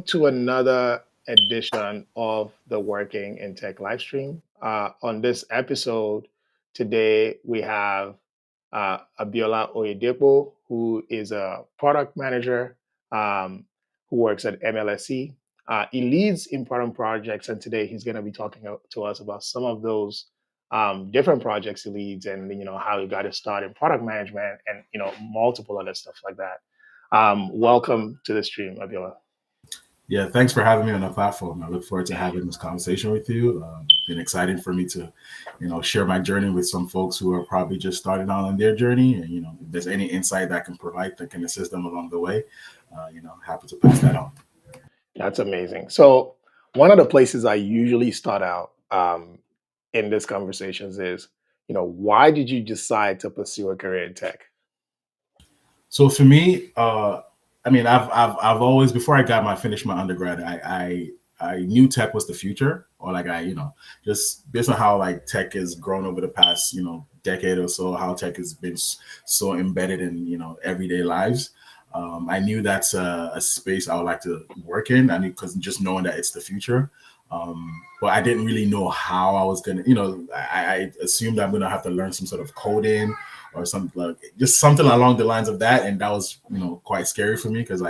welcome to another edition of the Working in Tech live stream. On this episode today, we have Abiola Oyedepo, who is a product manager um, who works at MLSE. He leads important projects, and today he's going to be talking to us about some of those different projects he leads, and how he got his start in product management, and multiple other stuff like that. Welcome to the stream, Abiola. Yeah, thanks for having me on the platform. I look forward to having this conversation with you. Been exciting for me to, share my journey with some folks who are probably just starting out on their journey. And, if there's any insight that I can provide that can assist them along the way, happy to pass that on. That's amazing. So, one of the places I usually start out in these conversations is, why did you decide to pursue a career in tech? So for me, I've always, before I finished my undergrad, I knew tech was the future, or like just based on how like tech has grown over the past, decade or so, how tech has been so embedded in, everyday lives. I knew that's a space I would like to work in. I knew, because just knowing that it's the future. But I didn't really know how I was gonna, I assumed I'm gonna have to learn some sort of coding or something, like just something along the lines of that, and that was quite scary for me, because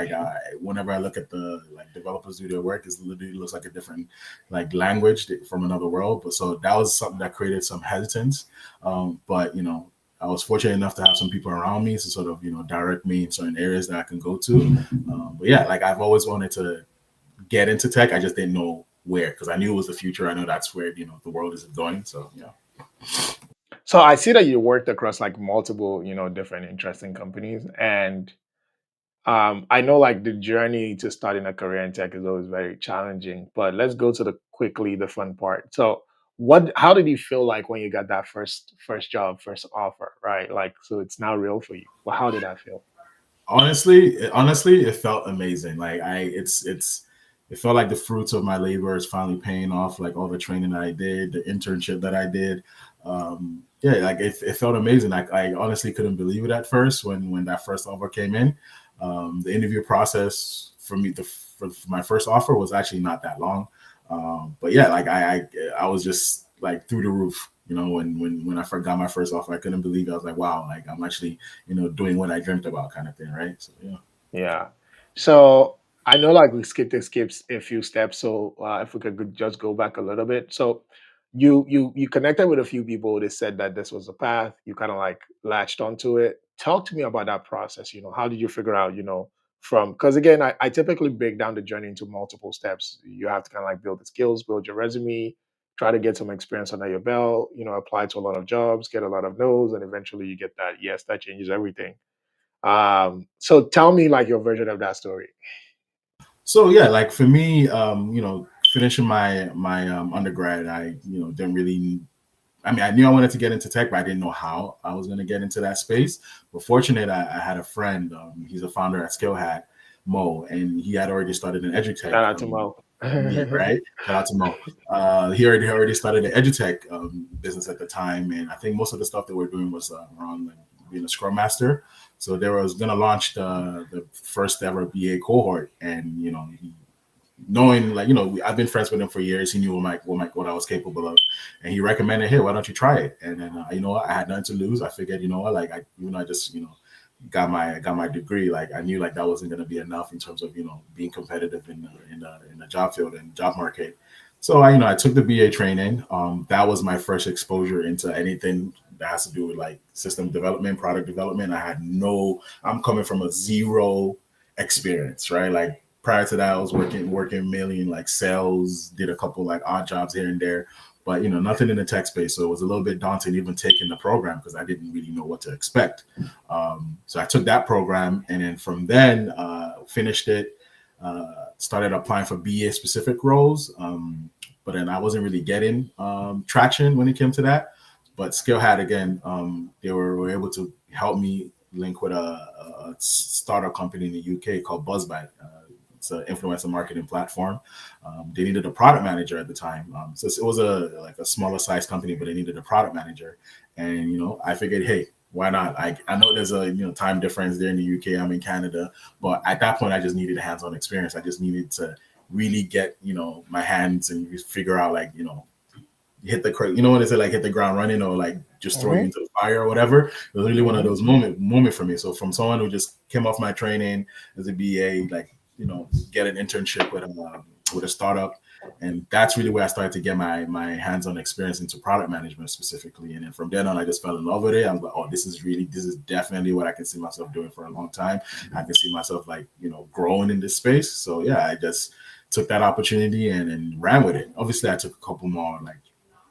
whenever I look at the developers do their work, it literally looks like a different language from another world. But so that was something that created some hesitance. But I was fortunate enough to have some people around me to sort of direct me in certain areas that I can go to. But yeah, I've always wanted to get into tech. I just didn't know where, because I knew it was the future. I know that's where the world is going. So yeah. So I see that you worked across multiple, different interesting companies, and I know the journey to starting a career in tech is always very challenging. But let's go to the fun part. So how did you feel like when you got that first job, first offer, right? So it's now real for you. Well, how did that feel? Honestly, it felt amazing. It felt like the fruits of my labor is finally paying off. Like all the training that I did, the internship that I did. Yeah, it felt amazing. I honestly couldn't believe it at first when that first offer came in. The interview process for me, for my first offer, was actually not that long. But yeah, I was just through the roof. When I first got my first offer, I couldn't believe it. I was like, wow, I'm actually doing what I dreamt about, kind of thing, right? So yeah. Yeah. So I know we skips a few steps. So if we could just go back a little bit. So you connected with a few people. They said that this was the path. You kind of latched onto it. Talk to me about that process. How did you figure out, from, because again, I typically break down the journey into multiple steps. You have to kind of build the skills, build your resume, try to get some experience under your belt, apply to a lot of jobs, get a lot of no's, and eventually you get that yes, that changes everything. So tell me your version of that story. So yeah, for me, finishing my undergrad, I didn't really. I mean, I knew I wanted to get into tech, but I didn't know how I was going to get into that space. But fortunate, I had a friend. He's a founder at Skillhat, Mo, and he had already started an edutech. Shout out to Mo. Right? Shout out to Mo. He already started an edutech business at the time, and I think most of the stuff that we're doing was around being a scrum master. So they was going to launch the first ever BA cohort, and knowing I've been friends with him for years. He knew what I was capable of, and he recommended, hey, why don't you try it? And then what, I had nothing to lose. I figured, I just got my degree, I knew that wasn't going to be enough in terms of being competitive in the job field and job market. So I took the BA training. That was my first exposure into anything that has to do with system development, product development. I'm coming from a zero experience, right? Prior to that, I was working mainly in sales, did a couple odd jobs here and there, but nothing in the tech space. So it was a little bit daunting even taking the program, because I didn't really know what to expect. So I took that program, and then from then finished it, started applying for BA specific roles. But then I wasn't really getting traction when it came to that. But Skillhat, again, they were able to help me link with a startup company in the UK called Buzzbite. It's an influencer marketing platform. They needed a product manager at the time. So it was a smaller size company, but they needed a product manager. And I figured, hey, why not? I know there's a time difference there in the UK. I'm in Canada, but at that point, I just needed hands-on experience. I just needed to really get my hands and figure out like hit the when they say like hit the ground running or like just throw you Hmm. into the fire or whatever. It was really one of Hmm. those moment for me. So from someone who just came off my training as a BA, like get an internship with a startup, and that's really where I started to get my hands-on experience into product management specifically. And then from then on, I just fell in love with it. I was like, oh, this is definitely what I can see myself doing for a long time. I can see myself like growing in this space. So yeah, I just took that opportunity and ran with it. Obviously, I took a couple more like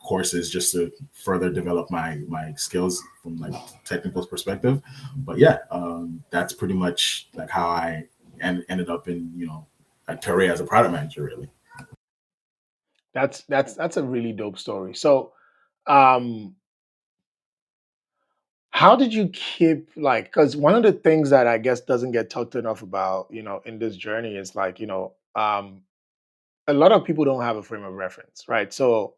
courses just to further develop my skills from like technical perspective. But yeah, that's pretty much like how I ended up in a career as a product manager. Really, That's a really dope story. So, um, how did you keep like? Because one of the things that I guess doesn't get talked enough about, in this journey is like, a lot of people don't have a frame of reference, right? So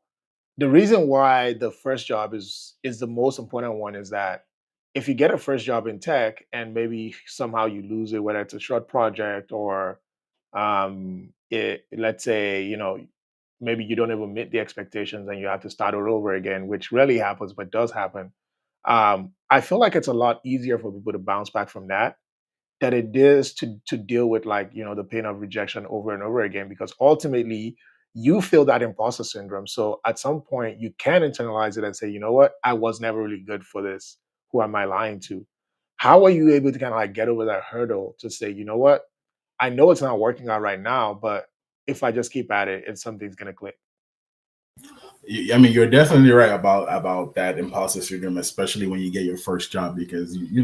the reason why the first job is the most important one is that if you get a first job in tech and maybe somehow you lose it, whether it's a short project or let's say maybe you don't even meet the expectations and you have to start all over again, which rarely happens but does happen. I feel like it's a lot easier for people to bounce back from that than it is to deal with like the pain of rejection over and over again, because ultimately you feel that imposter syndrome. So at some point you can internalize it and say, you know what, I was never really good for this. Who am I lying to? How are you able to kind of like get over that hurdle to say, you know what, I know it's not working out right now, but if I just keep at it, something's gonna click. I mean, you're definitely right about that imposter syndrome, especially when you get your first job, because in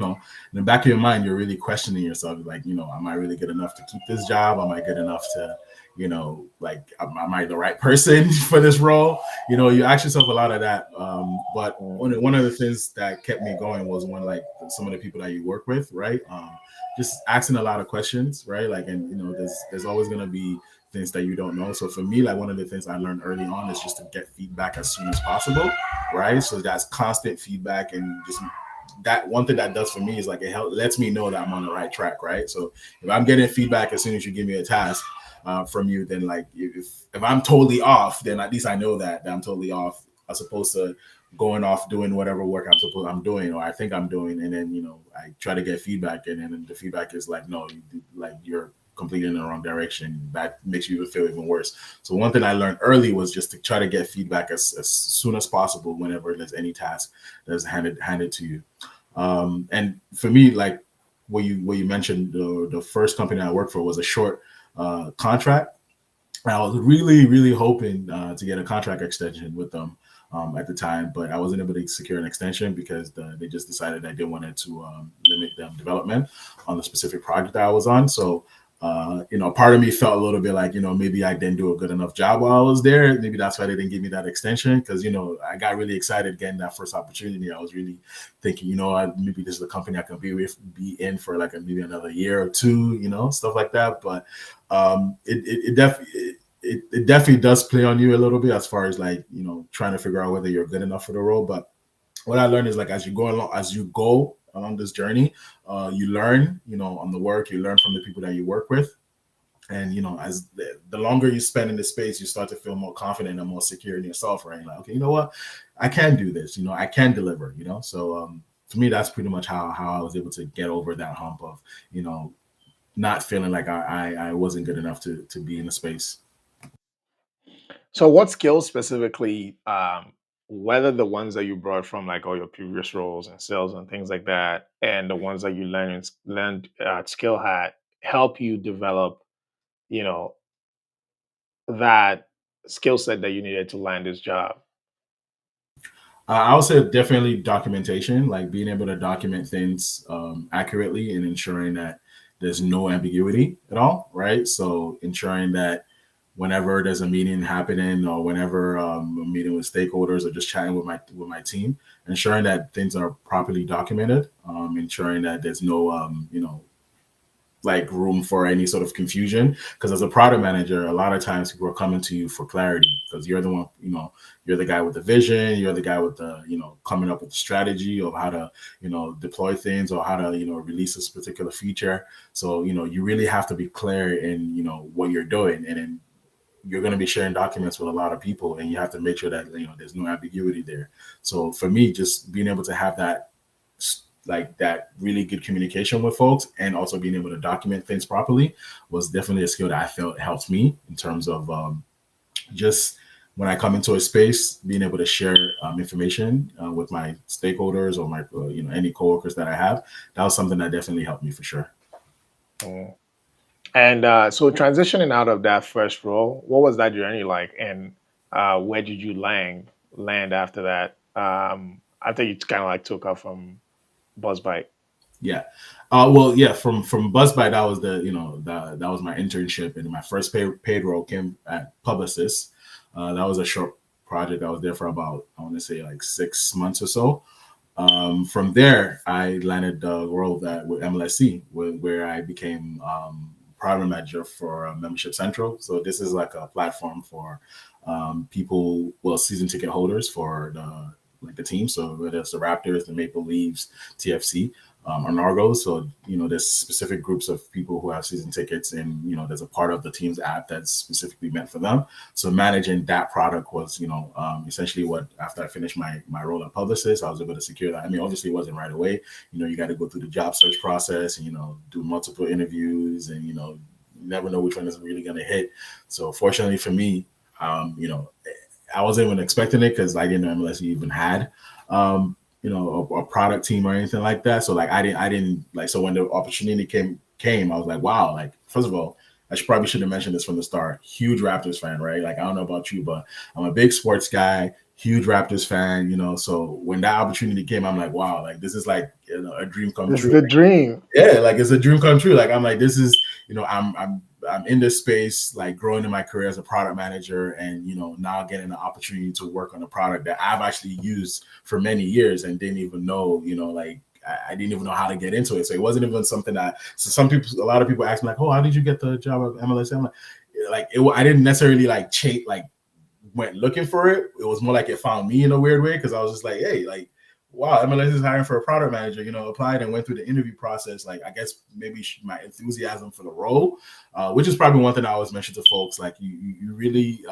the back of your mind, you're really questioning yourself, like, am I really good enough to keep this job? Am I good enough to, like, am I the right person for this role? You ask yourself a lot of that. But Mhm. one of the things that kept me going was when like some of the people that you work with, right? Just asking a lot of questions, right? Like, and there's always gonna be things that you don't know. So for me, like one of the things I learned early on is just to get feedback as soon as possible, right? So that's constant feedback, and just that one thing that does for me is like lets me know that I'm on the right track, right? So if I'm getting feedback as soon as you give me a task from you, then like if I'm totally off, then at least I know that I'm totally off, as opposed to going off doing whatever work I'm doing or I think I'm doing, and then I try to get feedback, and then the feedback is like, no, you're completely in the wrong direction. That makes you feel even worse. So one thing I learned early was just to try to get feedback as soon as possible whenever there's any task that's handed to you. And for me, like what you mentioned, the first company I worked for was a short contract. I was really, really hoping to get a contract extension with them at the time, but I wasn't able to secure an extension because they just decided that they wanted to limit them development on the specific project that I was on. So, part of me felt a little bit like, maybe I didn't do a good enough job while I was there. Maybe that's why they didn't give me that extension, because, I got really excited getting that first opportunity. I was really thinking, maybe this is a company I can be in for like maybe another year or two, stuff like that. But it definitely does play on you a little bit as far as like trying to figure out whether you're good enough for the role. But what I learned is like as you go along this journey, you learn on the work, you learn from the people that you work with, and as the longer you spend in the space, you start to feel more confident and more secure in yourself, right? Like, okay, you know what, I can do this, I can deliver, so to me, that's pretty much how I was able to get over that hump of not feeling like I wasn't good enough to be in the space. So what skills specifically, whether the ones that you brought from like all your previous roles and sales and things like that, and the ones that you learned at Skill Hat, help you develop, you know, that skill set that you needed to land this job? I would say definitely documentation, like being able to document things accurately and ensuring that there's no ambiguity at all, right? So ensuring that whenever there's a meeting happening or whenever I'm meeting with stakeholders or just chatting with my team, ensuring that things are properly documented, ensuring that there's no like room for any sort of confusion, because as a product manager, a lot of times people are coming to you for clarity, because you're the one, you're the guy with the vision, you're the guy with the, coming up with the strategy of how to, deploy things, or how to, release this particular feature. So, you really have to be clear in, what you're doing. And then you're going to be sharing documents with a lot of people, and you have to make sure that, there's no ambiguity there. So for me, just being able to have that, like that really good communication with folks, and also being able to document things properly, was definitely a skill that I felt helped me in terms of just when I come into a space, being able to share information with my stakeholders, or my any coworkers that I have. That was something that definitely helped me for sure. Mm. And so transitioning out of that first role, what was that journey like, and where did you land after that? After you kind of like took off from Buzzbite. Yeah. Well, yeah, from Buzzbite, that was that was my internship, and my first paid role came at Publicis. That was a short project. I was there for about, I want to say, like 6 months or so. From there, I landed the role that with MLSE, where I became program manager for Membership Central. So this is like a platform for people, well, season ticket holders for the team. So whether it's the Raptors, the Maple Leafs, TFC, or Nargos. So, there's specific groups of people who have season tickets, and, there's a part of the team's app that's specifically meant for them. So managing that product was, essentially what, after I finished my role at Publicis, I was able to secure that. I mean, obviously it wasn't right away. You got to go through the job search process, and, do multiple interviews, and, you never know which one is really going to hit. So fortunately for me, I wasn't even expecting it, because I didn't know MLSE even had, a product team or anything like that. So like I didn't like, so when the opportunity came, I was like, wow, like, first of all, I should have mentioned this from the start. Huge Raptors fan, right? Like, I don't know about you, but I'm a big sports guy, huge Raptors fan, So when that opportunity came, I'm like, wow, like, this is like, a dream come This is true. the dream. Yeah, like, it's a dream come true. Like, I'm like, this is, I'm in this space, like, growing in my career as a product manager, and now getting the opportunity to work on a product that I've actually used for many years and didn't even know, like, I didn't even know how to get into it. So it wasn't even something that, so a lot of people ask me like, oh, how did you get the job at MLSE? I'm I didn't necessarily like went looking for it. It was more like it found me in a weird way, because I was just like, hey, like, wow, MLS is hiring for a product manager, applied and went through the interview process. Like, I guess maybe my enthusiasm for the role, which is probably one thing I always mention to folks. Like, you really,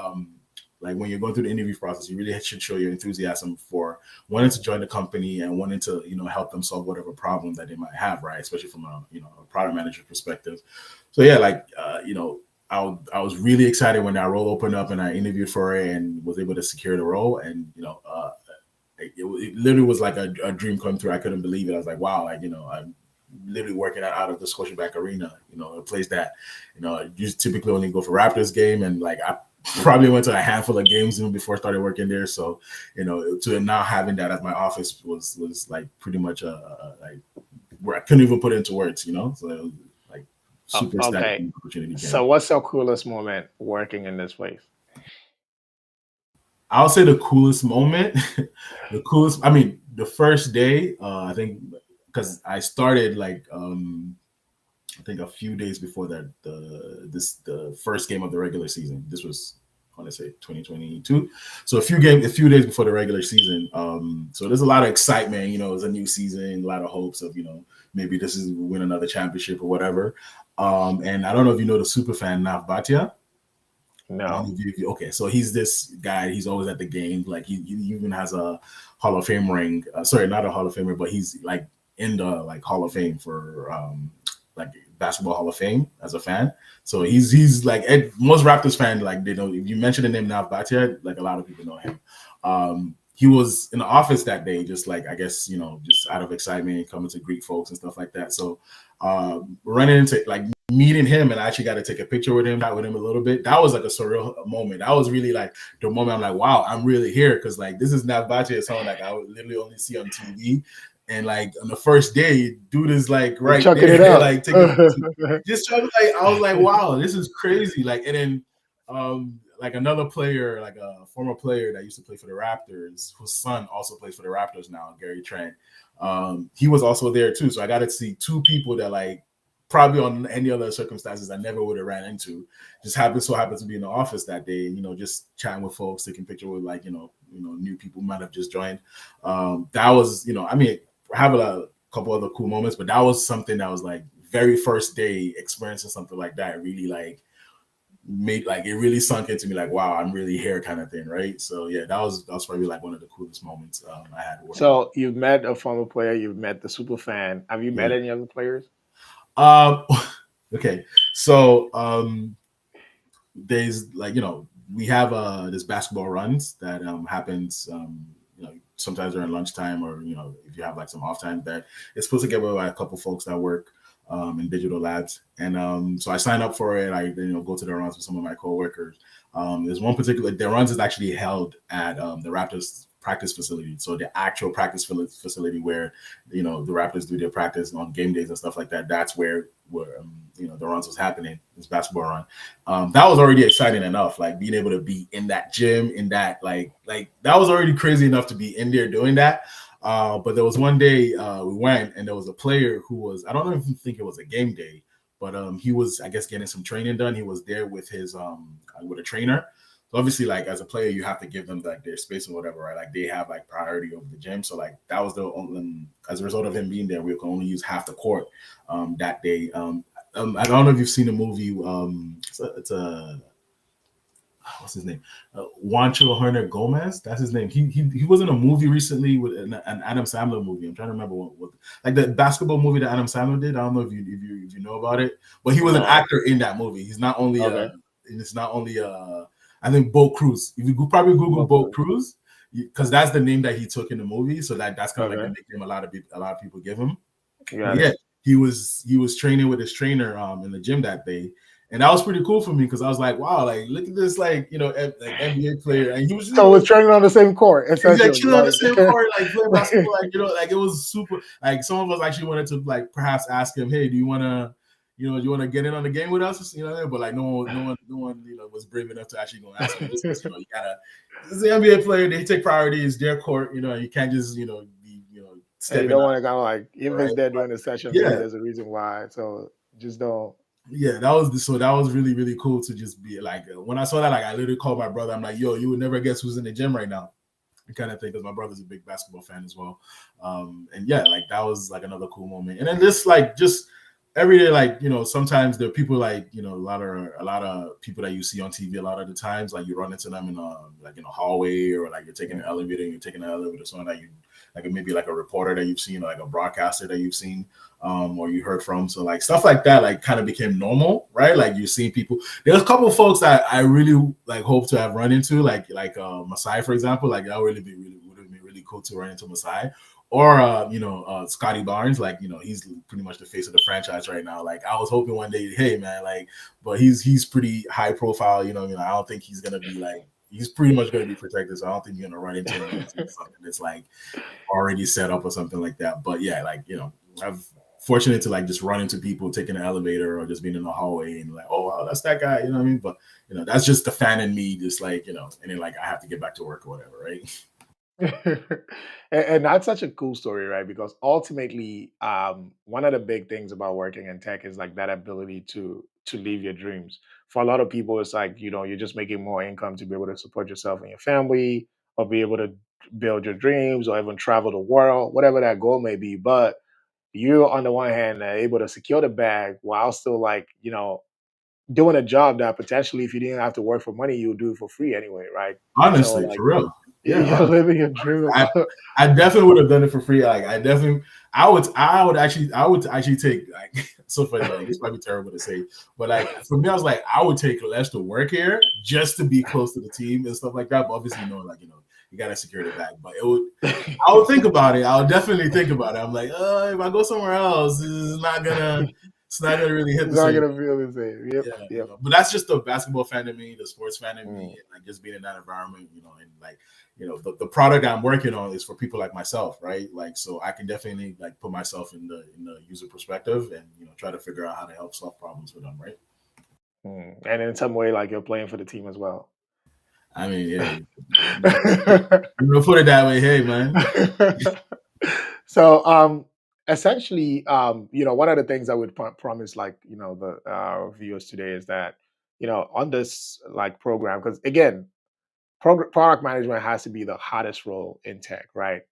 like, when you're going through the interview process, you really should show your enthusiasm for wanting to join the company and wanting to, help them solve whatever problem that they might have, right? Especially from a product manager perspective. So yeah, like, I was really excited when that role opened up, and I interviewed for it and was able to secure the role. And, it literally was like a dream come true. I couldn't believe it. I was like, wow, like, I'm literally working out of the Scotiabank Arena, a place that, you typically only go for Raptors game. And like, I probably went to a handful of games even before I started working there. So, to now having that as my office was like pretty much like, where I couldn't even put it into words, So it was like super ecstatic Okay. when the opportunity came. So what's your coolest moment working in this place? I'll say the coolest moment, I mean, the first day, I think, because I started like, I think a few days before that, the first game of the regular season. This was, I want to say 2022. So a few days before the regular season. So there's a lot of excitement, it's a new season, a lot of hopes of, maybe this is win another championship or whatever. And I don't know if you know the super fan Nav Bhatia. No. Okay, so he's this guy. He's always at the game. Like, he even has a Hall of Fame ring. Sorry, not a Hall of Famer, but he's like in the like Hall of Fame for like Basketball Hall of Fame as a fan. So he's like, most Raptors fan, like, they know, if you mention the name Nav Bhatia, like, a lot of people know him. He was in the office that day, just like, I guess, just out of excitement, coming to greet folks and stuff like that. So running into, like, meeting him, and I actually got to take a picture with him, a little bit. That was like a surreal moment. That was really like the moment I'm like, wow, I'm really here, because like, this is Nav Bhatia, someone like I would literally only see on TV. And like, on the first day, dude is like right Chucking it there, out. like taking just trying to, like, I was like, wow, this is crazy. Like, and then like another player, like a former player that used to play for the Raptors, whose son also plays for the Raptors now, Gary Trent. He was also there too. So I got to see two people that, like, probably on any other circumstances I never would have ran into. Just happened to be in the office that day, just chatting with folks, taking picture with like, new people might have just joined. That was, I mean, I have a couple other cool moments, but that was something that was like very first day experiencing something like that really like made like it really sunk into me like, wow, I'm really here kind of thing, right? So yeah, that was probably like one of the coolest moments I had working. So you've met a former player, you've met the super fan. Have you met Yeah. any other players? Um okay. So there's like, we have this basketball runs that happens sometimes during lunchtime, or if you have like some off time, that it's put together by a couple folks that work in digital labs. And so I sign up for it. I go to the runs with some of my coworkers. There's one particular, the runs is actually held at the Raptors practice facility. So the actual practice facility where the Raptors do their practice on game days and stuff like that. That's where the runs was happening. This basketball run. That was already exciting enough. Like being able to be in that gym, in that like that was already crazy enough to be in there doing that. But there was one day we went, and there was a player who was, I don't know if you think it was a game day, but he was, I guess, getting some training done. He was there with his with a trainer. So obviously, like as a player, you have to give them like their space and whatever, right? Like they have like priority over the gym. So like that was the only, as a result of him being there, we could only use half the court that day. I don't know if you've seen the movie. It's a what's his name? Juancho Herner Gomez. That's his name. He was in a movie recently with an Adam Sandler movie. I'm trying to remember what like the basketball movie that Adam Sandler did. I don't know if you know about it, but he was an No. actor in that movie. He's not only Okay. and it's not only I think Boat Cruz. If you probably Google Boat Okay. Cruz, because that's the name that he took in the movie. So that's kind of like Okay. the nickname a lot of people give him. But Got yeah, it. he was training with his trainer in the gym that day, and that was pretty cool for me because I was like, wow, like look at this, like like NBA player, and he was So we're training on the same court, he's like essentially. chilling on the same Like, court, like playing basketball, like like it was super. Like some of us actually wanted to like perhaps ask him, hey, do you want to? Do you want to get in on the game with us? But like no one, was brave enough to actually go ask him this because you gotta. This is an NBA player; they take priorities, their court. You can't just be and you stepping don't on, want to kind of like, if right? it's there during the session, maybe Yeah, there's a reason why. So just don't. yeah, that was really really cool to just be like when I saw that, like I literally called my brother. I'm like, yo, you would never guess who's in the gym right now. Kind of thing, because my brother's a big basketball fan as well. And yeah, like that was like another cool moment. And then this like just every day, like sometimes there are people like a lot of people that you see on TV a lot of the times, like you run into them in a hallway, or like you're taking an elevator and you're taking an elevator, someone that you like maybe like a reporter that you've seen, or like a broadcaster that you've seen, or you heard from. So like stuff like that like kind of became normal, right? Like you see people. There's a couple of folks that I really like hope to have run into, like Masai, for example. Like that would have been really cool to run into Masai. Or Scotty Barnes, like he's pretty much the face of the franchise right now. Like I was hoping one day, hey man, like, but he's pretty high profile. I don't think he's gonna be like, he's pretty much gonna be protected. So I don't think you're gonna run into him unless it's something that's like already set up or something like that. But yeah, like I'm fortunate to like just run into people taking an elevator or just being in the hallway and like, oh wow, that's that guy. You know what I mean? But that's just the fan in me, just like and then like I have to get back to work or whatever, right? And that's such a cool story, right? Because ultimately, one of the big things about working in tech is like that ability to live your dreams. For a lot of people, it's like you're just making more income to be able to support yourself and your family, or be able to build your dreams, or even travel the world, whatever that goal may be. But you, on the one hand, are able to secure the bag while still like doing a job that potentially, if you didn't have to work for money, you would do it for free anyway, right? So Honestly, like for real. Yeah, you're honestly. living your dream. I, I definitely would have done it for free. Like I would actually take like so funny, like it's probably terrible to say, but like for me, I was like, I would take less to work here just to be close to the team and stuff like that. But obviously, like you gotta secure the bag. But I would think about it. I would definitely think about it. I'm like, if I go somewhere else, it's not gonna really hit It's the not same. gonna feel the same. Yep, Yeah, yep. but that's just the basketball fan in me, the sports fan in me, Mm. and like just being in that environment, and like, the product I'm working on is for people like myself, right? Like, so I can definitely like put myself in the user perspective and try to figure out how to help solve problems for them, right? Mm. And in some way, like you're playing for the team as well. I mean, yeah, put it that way. Hey, man. So, essentially, one of the things I would promise, like, the viewers today is that, on this like program, because again, product management has to be the hottest role in tech, right?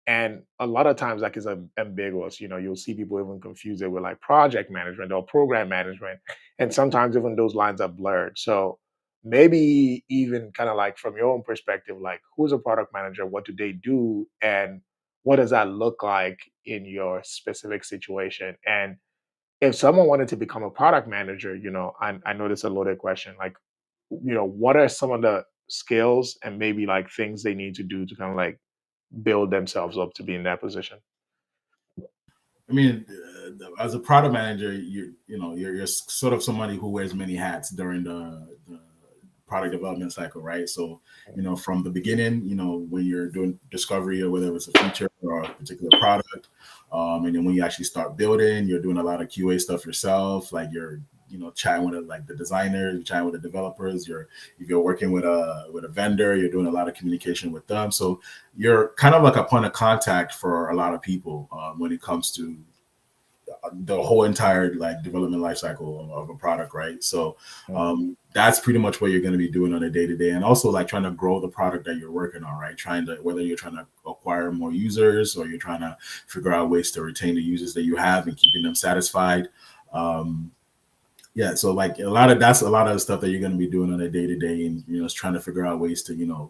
And a lot of times, like, it's ambiguous. You'll see people even confuse it with like project management or program management, and sometimes even those lines are blurred. So maybe even kind of like from your own perspective, like, who's a product manager? What do they do? And what does that look like in your specific situation? And if someone wanted to become a product manager, I know this is a loaded question. Like, what are some of the skills and maybe like things they need to do to kind of like build themselves up to be in that position? I mean, as a product manager, you're sort of somebody who wears many hats during the product development cycle, right? So, from the beginning, when you're doing discovery or whether it's a feature or a particular product, and then when you actually start building, you're doing a lot of QA stuff yourself. Like you're, chatting with like the designers, you're chatting with the developers. If you're working with a vendor, you're doing a lot of communication with them. So you're kind of like a point of contact for a lot of people when it comes to the whole entire like development lifecycle of a product, right? So that's pretty much what you're going to be doing on a day to day, and also like trying to grow the product that you're working on, right? Whether you're trying to acquire more users or you're trying to figure out ways to retain the users that you have and keeping them satisfied. Yeah, so like that's a lot of the stuff that you're going to be doing on a day to day, and it's trying to figure out ways to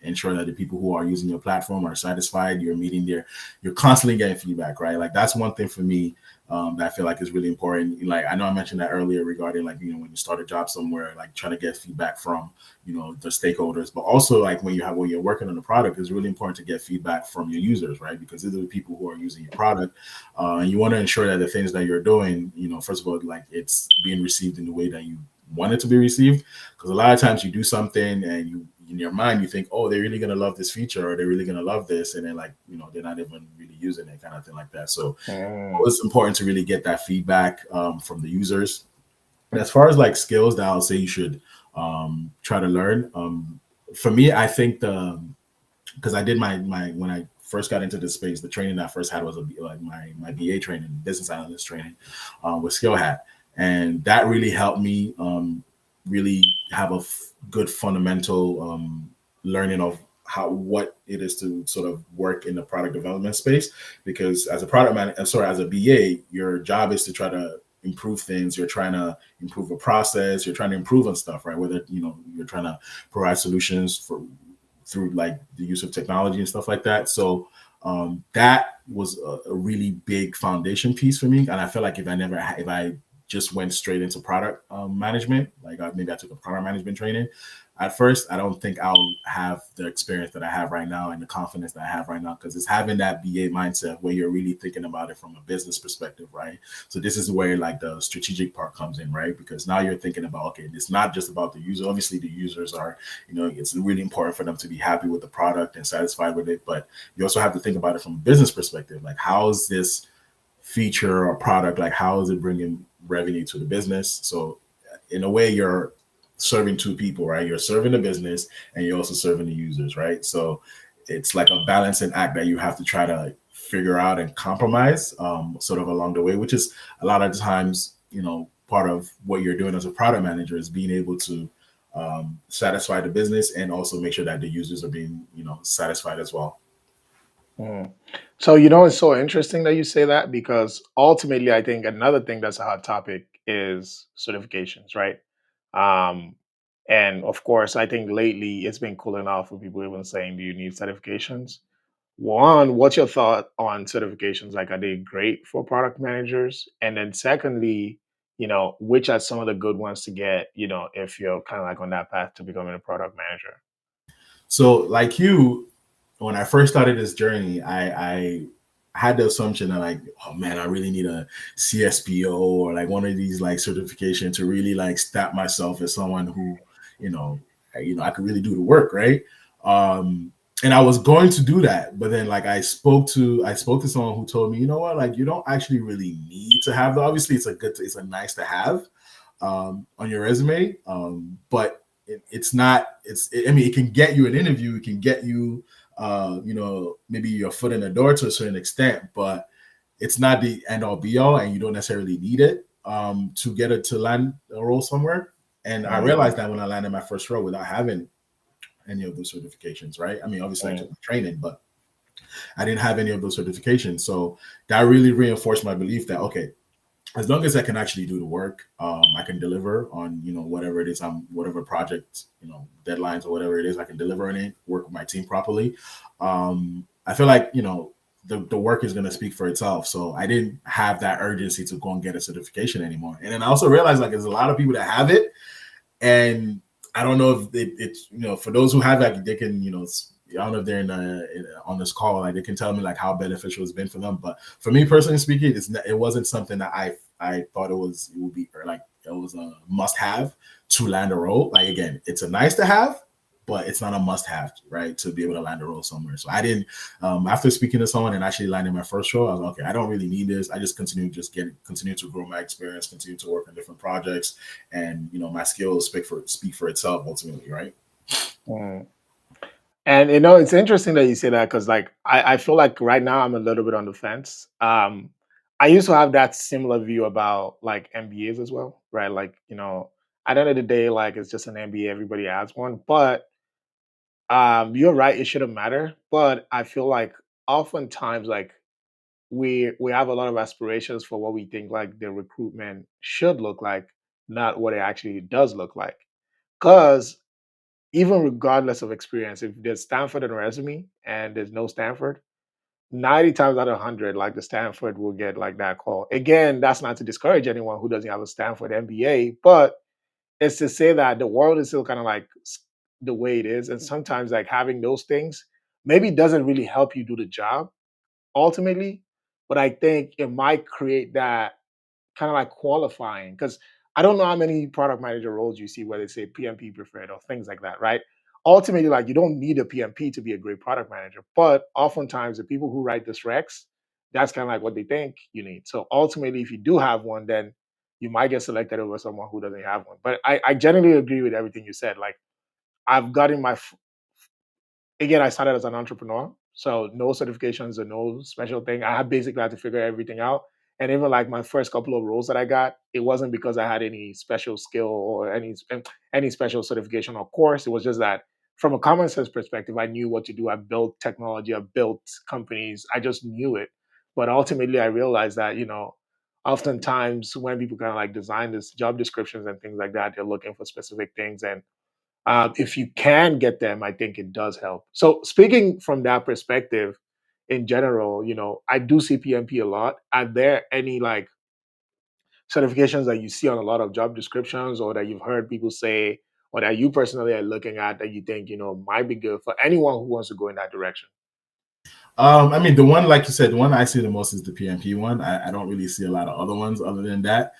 ensure that the people who are using your platform are satisfied. You're constantly getting feedback, right? Like that's one thing for me that I feel like is really important. Like I know I mentioned that earlier regarding like, when you start a job somewhere, like trying to get feedback from, the stakeholders, but also like when you're working on a product, it's really important to get feedback from your users, right? Because these are the people who are using your product. And you want to ensure that the things that you're doing, first of all, like it's being received in the way that you want it to be received. Because a lot of times you do something and in your mind you think, oh, they're really gonna love this feature or they're really gonna love this, and then like they're not even really using it, kind of thing like that. So it's important to really get that feedback from the users. And as far as like skills that I'll say you should try to learn, for me, I think because I did my when I first got into this space, the training that I first had was like my BA training, business analyst training with Skill Hat, and that really helped me really have a good fundamental learning of what it is to sort of work in the product development space. Because as a as a BA, your job is to try to improve things. You're trying to improve a process. You're trying to improve on stuff, right? Whether you're trying to provide solutions through like the use of technology and stuff like that. So that was a really big foundation piece for me. And I feel like if I just went straight into product management, like maybe I took a product management training at first, I don't think I'll have the experience that I have right now and the confidence that I have right now, because it's having that BA mindset where you're really thinking about it from a business perspective, right? So this is where like the strategic part comes in, right? Because now you're thinking about, okay, it's not just about the user. Obviously the users are, it's really important for them to be happy with the product and satisfied with it, but you also have to think about it from a business perspective. Like, how is this feature or product, like how is it bringing revenue to the business? So in a way, you're serving two people, right? You're serving the business and you're also serving the users, right? So it's like a balancing act that you have to try to figure out and compromise sort of along the way, which is a lot of times, part of what you're doing as a product manager is being able to satisfy the business and also make sure that the users are being, satisfied as well. Mhm. So, it's so interesting that you say that, because ultimately, I think another thing that's a hot topic is certifications, right? Um, and of course, I think lately it's been cooling off with people even saying, "Do you need certifications?" One, what's your thought on certifications? Like, are they great for product managers? And then, secondly, which are some of the good ones to get? If you're kind of like on that path to becoming a product manager. So like you, when I first started this journey, I had the assumption that like, oh man, I really need a CSPO or like one of these like certification to really like stamp myself as someone who, I could really do the work, right? And I was going to do that, but then like I spoke to someone who told me, you know what, like you don't actually really need to have that. Obviously, it's a nice to have on your resume, but it's not. I mean, it can get you an interview. It can get you maybe your foot in the door to a certain extent, but it's not the end all be all, and you don't necessarily need it to get it to land a role somewhere. And I Mm, realized that when I landed my first role without having any of those certifications, right? I mean, obviously I took mm, the training, but I didn't have any of those certifications. So that really reinforced my belief that, okay, as long as I can actually do the work, I can deliver on, whatever it is, whatever project, deadlines or whatever it is, I can deliver on it, work with my team properly. I feel like, the work is going to speak for itself. So I didn't have that urgency to go and get a certification anymore. And then I also realized like there's a lot of people that have it, and I don't know if it's for those who have that, they can I don't know if they're on this call, like they can tell me like how beneficial it's been for them. But for me personally speaking, it wasn't something that I thought it would be, or like it was a must have to land a role. Like again, it's a nice to have, but it's not a must have, right, to be able to land a role somewhere. So I didn't, after speaking to someone and actually landing my first role, I was like, okay, I don't really need this. I just continue to grow my experience, continue to work on different projects, and my skills speak for itself ultimately, right? mm. And it's interesting that you say that because like I feel like right now I'm a little bit on the fence. I used to have that similar view about like MBAs as well, right? Like, at the end of the day, like it's just an MBA, everybody has one. But you're right, it shouldn't matter. But I feel like oftentimes like we have a lot of aspirations for what we think like the recruitment should look like, not what it actually does look like. Because even regardless of experience, if there's Stanford in a resume and there's no Stanford, 90 times out of 100, like the Stanford will get like that call. Again, that's not to discourage anyone who doesn't have a Stanford MBA, but it's to say that the world is still kind of like the way it is. And sometimes like having those things maybe doesn't really help you do the job ultimately. But I think it might create that kind of like qualifying because I don't know how many product manager roles you see where they say PMP preferred or things like that, right? Ultimately, like you don't need a PMP to be a great product manager, but oftentimes the people who write this Rex, that's kind of like what they think you need. So ultimately, if you do have one, then you might get selected over someone who doesn't have one. But I generally agree with everything you said. Like I've gotten my again, I started as an entrepreneur, so no certifications or no special thing. I had basically had to figure everything out. And even like my first couple of roles that I got, it wasn't because I had any special skill or any special certification or course. It was just that from a common sense perspective, I knew what to do. I built technology, I built companies, I just knew it. But ultimately, I realized that oftentimes when people kind of like design this job descriptions and things like that, they're looking for specific things, and if you can get them, I think it does help. So speaking from that perspective, in general, I do see PMP a lot. Are there any like certifications that you see on a lot of job descriptions, or that you've heard people say, or that you personally are looking at that you think might be good for anyone who wants to go in that direction? I mean, the one, like you said, the one I see the most is the PMP one. I don't really see a lot of other ones other than that.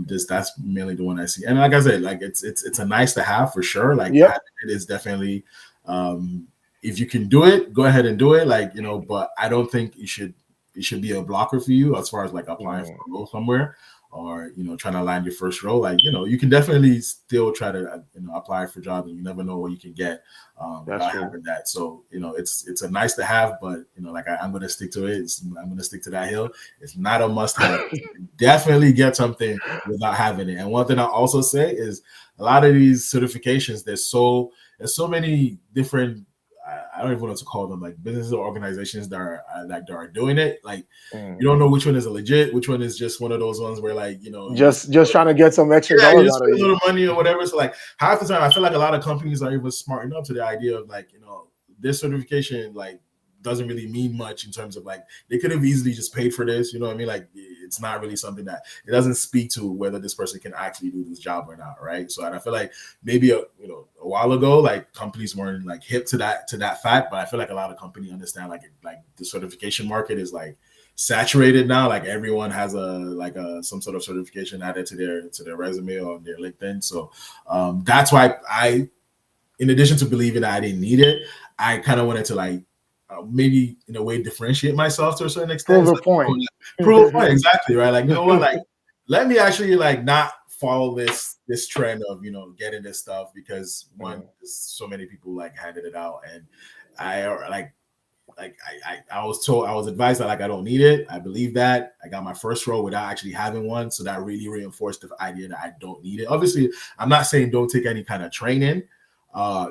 Just that's mainly the one I see. And like I said, like it's a nice to have for sure. Like Yep. having it is definitely, if you can do it, go ahead and do it. Like but I don't think it should be a blocker for you as far as like applying for Mm, a role somewhere, or trying to land your first role. Like you can definitely still try to apply for jobs, and you never know what you can get that's without true. having that. So it's a nice to have, but like I'm going to stick to it. I'm going to stick to that hill. It's not a must have. Definitely get something without having it. And one thing I also say is a lot of these certifications, there's so many different. I don't even know what to call them, like businesses or organizations that are doing it. Like Mm. you don't know which one is a legit, which one is just one of those ones where like you just Just trying to get some extra yeah, you dollars just out of pay a you. little money or whatever. So like half the time, I feel like a lot of companies are even smart enough to the idea of like this certification like doesn't really mean much in terms of like they could have easily just paid for this. You know what I mean? Like it's not really something that it doesn't speak to whether this person can actually do this job or not, right? So and I feel like maybe a while ago, like companies weren't like hip to that fact, but I feel like a lot of companies understand like the certification market is like saturated now. Like everyone has a some sort of certification added to their resume or their LinkedIn. So that's why in addition to believing that I didn't need it, I kind of wanted to like maybe in a way differentiate myself to a certain extent. Prove It's a like, point. prove a point, exactly, right? Like what, like let me actually like not follow this trend of getting this stuff because one, Mm, there's so many people like handing it out, and I I was told, I was advised that like I don't need it. I believe that. I got my first role without actually having one, so that really reinforced the idea that I don't need it. Obviously, I'm not saying don't take any kind of training.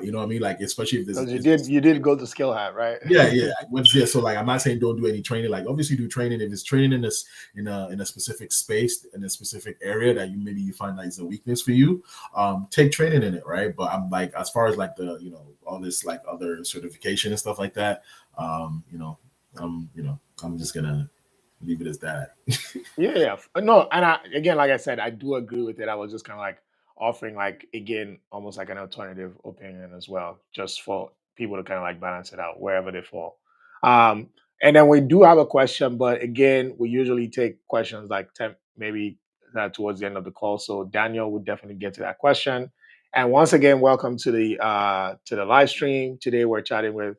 You know what I mean? Like especially if Because it's you did go to skill hat, right? yeah, yeah. Yeah, so like I'm not saying don't do any training. Like obviously do training if it's training in this in a specific space in a specific area that you maybe you find that is a weakness for you. Take training in it, right? But I'm like as far as like the all this like other certification and stuff like that, I'm just gonna leave it as that. Yeah, yeah. No, and again, like I said, I do agree with it. I was just kind of like offering, like, again, almost like an alternative opinion as well, just for people to kind of like balance it out wherever they fall. Um, and then we do have a question, but again, we usually take questions like 10, maybe towards the end of the call. So Daniel would definitely get to that question. And once again, welcome to the live stream. Today we're chatting with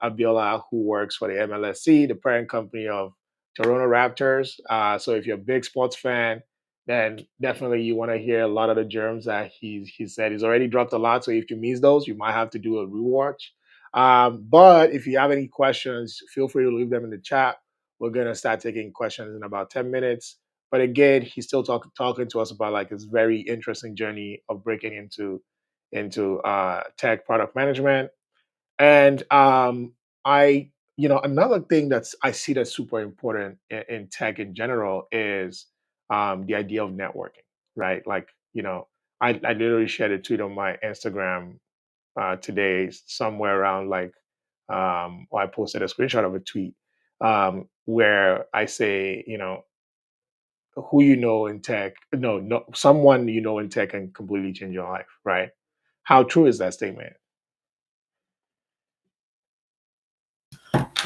Abiola, who works for the MLSE, the parent company of Toronto Raptors. So if you're a big sports fan, then definitely you want to hear a lot of the germs that he said. He's already dropped a lot, so if you miss those, you might have to do a rewatch. But if you have any questions, feel free to leave them in the chat. We're gonna start taking questions in about 10 minutes. But again, he's still talking to us about like his very interesting journey of breaking into tech product management. And I, another thing that's I see that's super important in tech in general is the idea of networking, right? Like, I literally shared a tweet on my Instagram today, somewhere around like, or I posted a screenshot of a tweet where I say, who you know in tech, no, someone you know in tech can completely change your life, right? How true is that statement?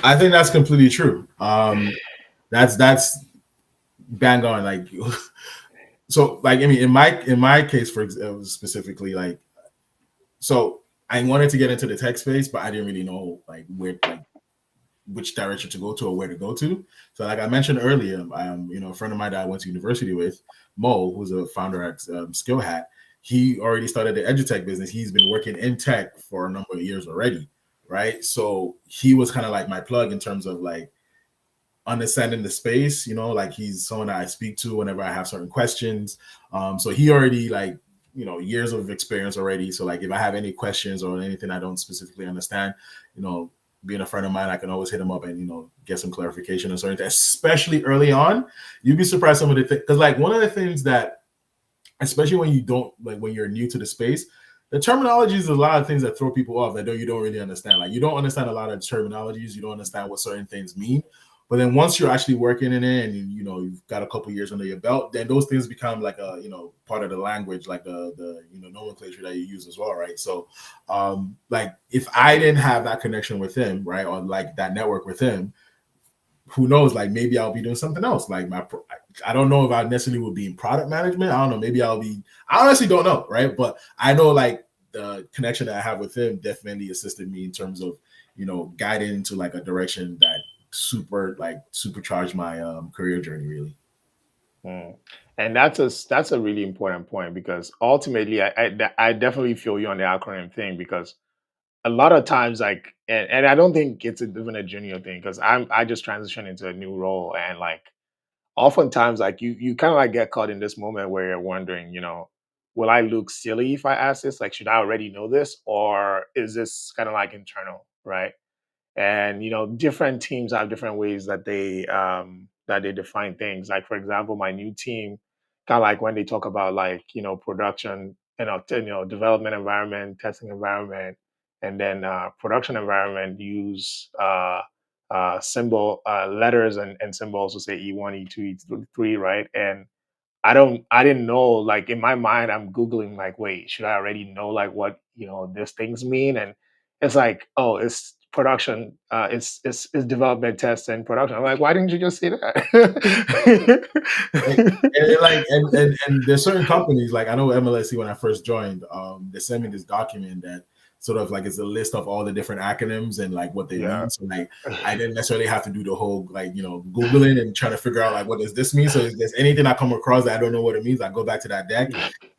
I think that's completely true. That's bang on. Like so, like I mean, in my case, for example, specifically, like so I wanted to get into the tech space, but I didn't really know like where like which direction to go to or where to go to. So like I mentioned earlier, a friend of mine that I went to university with, Mo, who's a founder at Skill Hat, he already started the edutech business. He's been working in tech for a number of years already, right? So he was kind of like my plug in terms of like understanding the space, like he's someone that I speak to whenever I have certain questions. So he already like, years of experience already. So like if I have any questions or anything I don't specifically understand, being a friend of mine, I can always hit him up and, get some clarification and certain things, especially early on. You'd be surprised some of the things, because like one of the things that, especially when you don't, like when you're new to the space, the terminologies is a lot of things that throw people off that you don't really understand. Like you don't understand a lot of terminologies. You don't understand what certain things mean. But then once you're actually working in it and you've got a couple years under your belt, then those things become like a part of the language, like the nomenclature that you use as well, right? So like if I didn't have that connection with him, right, or like that network with him, who knows? Like maybe I'll be doing something else. Like I don't know if I necessarily would be in product management. I don't know. Maybe I'll be. I honestly don't know, right? But I know like the connection that I have with him definitely assisted me in terms of guiding into like a direction that supercharged my career journey really. Mm. And that's a really important point because ultimately, I definitely feel you on the acronym thing because a lot of times, like, and I don't think it's even a junior thing because I just transitioned into a new role and like oftentimes like you kind of like get caught in this moment where you're wondering, will I look silly if I ask this? Like, should I already know this or is this kind of like internal, right? And different teams have different ways that they define things. Like for example, my new team, kind of like when they talk about like production, development environment, testing environment, and then production environment use symbol letters and symbols to say E1, E2, E3, right? And I didn't know, like in my mind I'm googling like, wait, should I already know like what these things mean? And it's like, oh, it's production, it's development, test, and production. I'm like, why didn't you just say that? And there's certain companies, like I know MLSE when I first joined, they sent me this document that sort of like it's a list of all the different acronyms and like what they Yeah. mean. So like I didn't necessarily have to do the whole like Googling and trying to figure out like what does this mean. So if there's anything I come across that I don't know what it means, I go back to that deck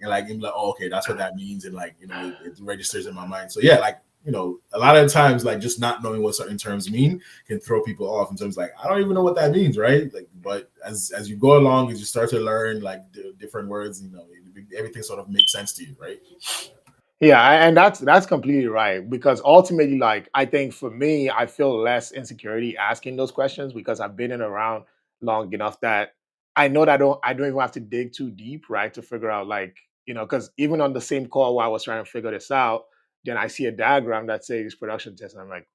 and like I'm like, oh, okay, that's what that means, and like it registers in my mind. So yeah, like a lot of times like just not knowing what certain terms mean can throw people off in terms like I don't even know what that means, right? Like, but as you go along, as you start to learn like the different words, everything sort of makes sense to you, right? Yeah, and that's completely right because ultimately, like I think for me, I feel less insecurity asking those questions because I've been in around long enough that I know that I don't even have to dig too deep, right, to figure out like because even on the same call while I was trying to figure this out, then I see a diagram that says production test, and I'm like,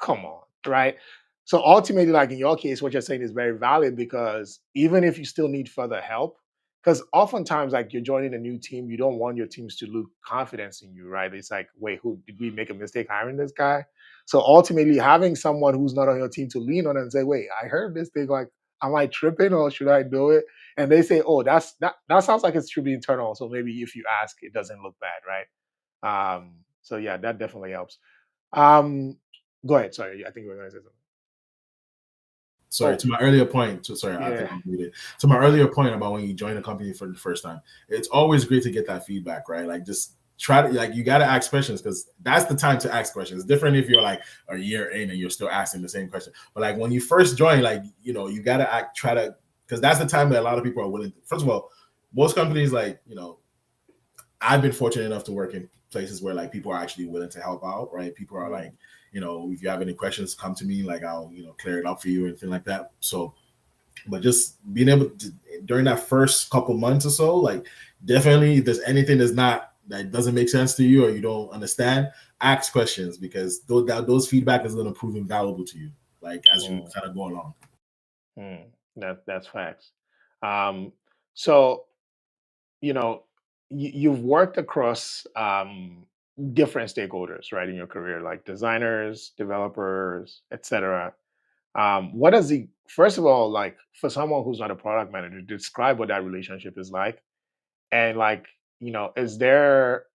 come on, right? So ultimately, like in your case, what you're saying is very valid because even if you still need further help, because oftentimes, like you're joining a new team, you don't want your teams to lose confidence in you, right? It's like, wait, who did we make a mistake hiring this guy? So ultimately, having someone who's not on your team to lean on and say, wait, I heard this thing, like, am I tripping or should I do it? And they say, oh, that sounds like it should be internal. So maybe if you ask, it doesn't look bad, right? So yeah, that definitely helps. Um, Go ahead. Sorry, I think you were going to say something. Sorry, Oh, to my earlier point. Sorry, I think yeah, I'm muted. To my earlier point about when you join a company for the first time, it's always great to get that feedback, right? Like just try to like you got to ask questions because that's the time to ask questions. It's different if you're like a year in and you're still asking the same question. But like when you first join, like you got to try to because that's the time that a lot of people are willing. First of all, most companies like I've been fortunate enough to work in places where like people are actually willing to help out, right? People are mm, like, if you have any questions, come to me. Like I'll, clear it up for you and anything like that. So, but just being able to during that first couple months or so, like definitely, if there's anything that doesn't make sense to you or you don't understand, ask questions because those feedback is going to prove invaluable to you, like as you mm, kind of go along. that's facts. Um, so you know, you've worked across different stakeholders, right, in your career, like designers, developers, etc. What does the first of all, like for someone who's not a product manager, describe what that relationship is like, and like, is there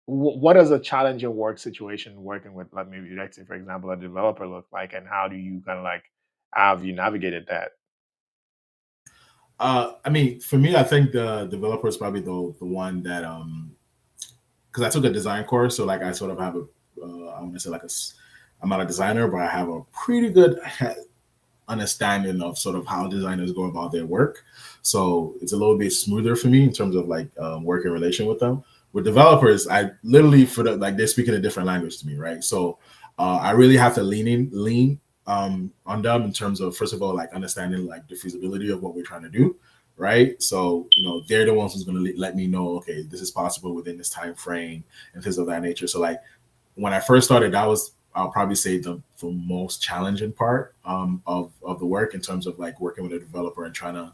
what does a challenging work situation working with, like maybe let's say for example a developer look like, and how do you kind of like have you navigated that? I mean, for me, I think the developer is probably the one that because I took a design course, so like I sort of have I want to say like I'm not a designer, but I have a pretty good understanding of sort of how designers go about their work. So it's a little bit smoother for me in terms of like working relation with them. With developers, I literally like they're speaking a different language to me, right? So I really have to lean on them in terms of first of all like understanding like the feasibility of what we're trying to do, right? So they're the ones who's going to let me know, okay, this is possible within this time frame and things of that nature. So like when I first started, that was I'll probably say the most challenging part of the work in terms of like working with a developer and trying to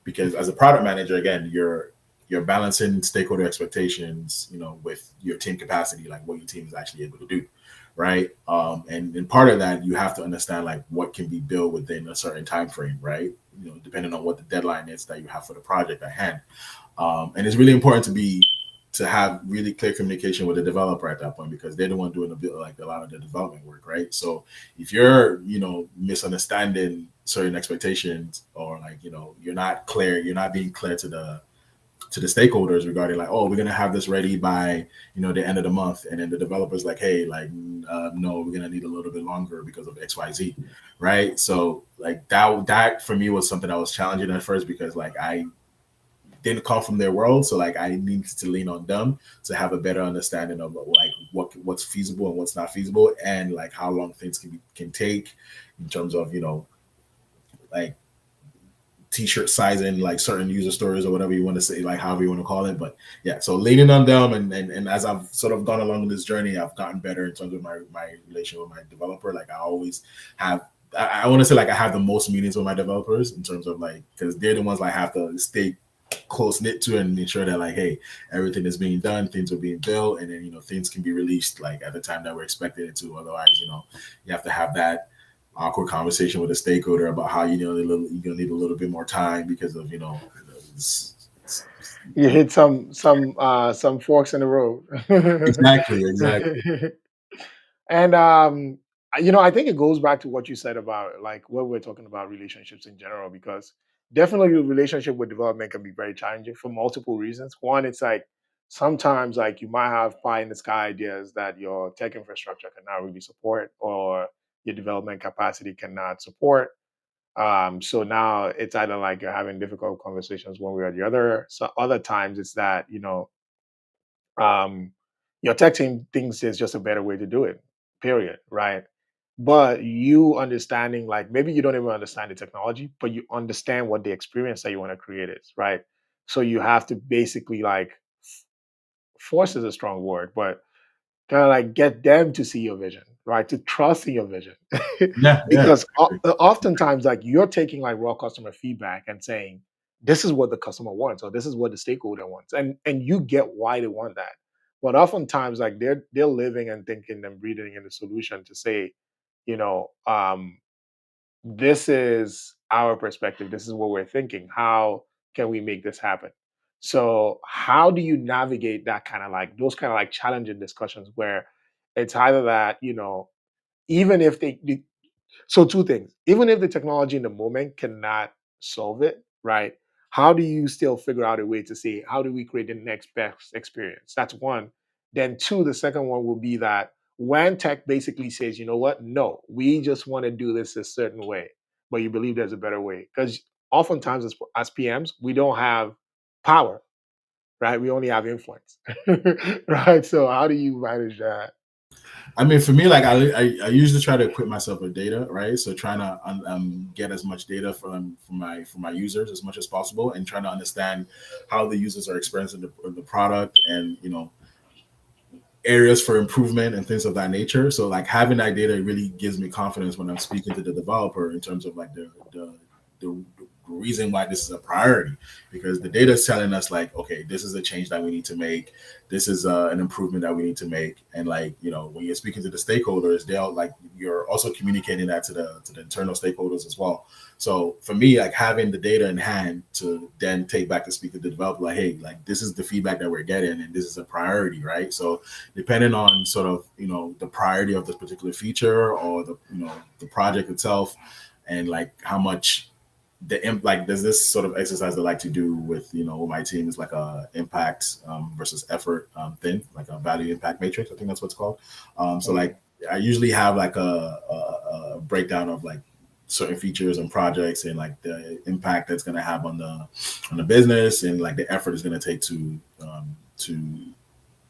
because as a product manager, again, you're balancing stakeholder expectations, with your team capacity, like what your team is actually able to do, right? And part of that, you have to understand like what can be built within a certain time frame, right? Depending on what the deadline is that you have for the project at hand. And it's really important to have really clear communication with the developer at that point because they're the one doing a lot of the development work, right? So if you're misunderstanding certain expectations or like you're not being clear to the stakeholders regarding like, oh, we're gonna have this ready by the end of the month, and then the developers like, hey, like no, we're gonna need a little bit longer because of XYZ, right? So like that for me was something that was challenging at first because like I didn't come from their world, so like I needed to lean on them to have a better understanding of like what's feasible and what's not feasible, and like how long things can take in terms of like t-shirt sizing, like certain user stories or whatever you want to say, like however you want to call it. But yeah, so leaning on them and as I've sort of gone along this journey, I've gotten better in terms of my relation with my developer. Like I always have I want to say like I have the most meetings with my developers in terms of like because they're the ones I have to stay close knit to and ensure that like hey everything is being done, things are being built, and then things can be released like at the time that we're expecting it to. Otherwise you have to have that awkward conversation with a stakeholder about how you're gonna need a little bit more time because of You hit some forks in the road. exactly. And I think it goes back to what you said about like what we're talking about relationships in general, because definitely your relationship with development can be very challenging for multiple reasons. One, it's like sometimes like you might have pie in the sky ideas that your tech infrastructure cannot really support, or your development capacity cannot support. So now it's either like you're having difficult conversations one way or the other. So other times it's that, um, your tech team thinks there's just a better way to do it, period, right? But you understanding, like maybe you don't even understand the technology, but you understand what the experience that you want to create is, right? So you have to basically like force is a strong word, but kind of like get them to see your vision, right? To trust in your vision. Yeah, yeah. Because oftentimes, like you're taking like raw customer feedback and saying, this is what the customer wants, or this is what the stakeholder wants. And you get why they want that. But oftentimes, like they're living and thinking and breathing in the solution to say, you know, this is our perspective. This is what we're thinking. How can we make this happen? So, how do you navigate that kind of like those kind of like challenging discussions where it's either that, even if so two things. Even if the technology in the moment cannot solve it, right? How do you still figure out a way to say, how do we create the next best experience? That's one. Then two, the second one will be that when tech basically says, you know what? No, we just want to do this a certain way, but you believe there's a better way. Because oftentimes as PMs, we don't have power, right? We only have influence, right? So how do you manage that? I mean, for me, like I usually try to equip myself with data, right? So trying to get as much data from my users as much as possible, and trying to understand how the users are experiencing the product, and areas for improvement and things of that nature. So like having that data really gives me confidence when I'm speaking to the developer in terms of like the reason why this is a priority, because the data is telling us like, okay, this is a change that we need to make, this is an improvement that we need to make. And like, when you're speaking to the stakeholders, they'll like, you're also communicating that to the internal stakeholders as well. So for me, like having the data in hand to then take back to speak to the developer, like, hey, like this is the feedback that we're getting and this is a priority, right? So depending on sort of the priority of this particular feature, or the project itself, and like how much like there's this sort of exercise I like to do with my team, is like a impact versus effort thing, like a value impact matrix. I think that's what's called. So Mhm. like I usually have like a breakdown of like certain features and projects, and like the impact that's going to have on the business, and like the effort is going to take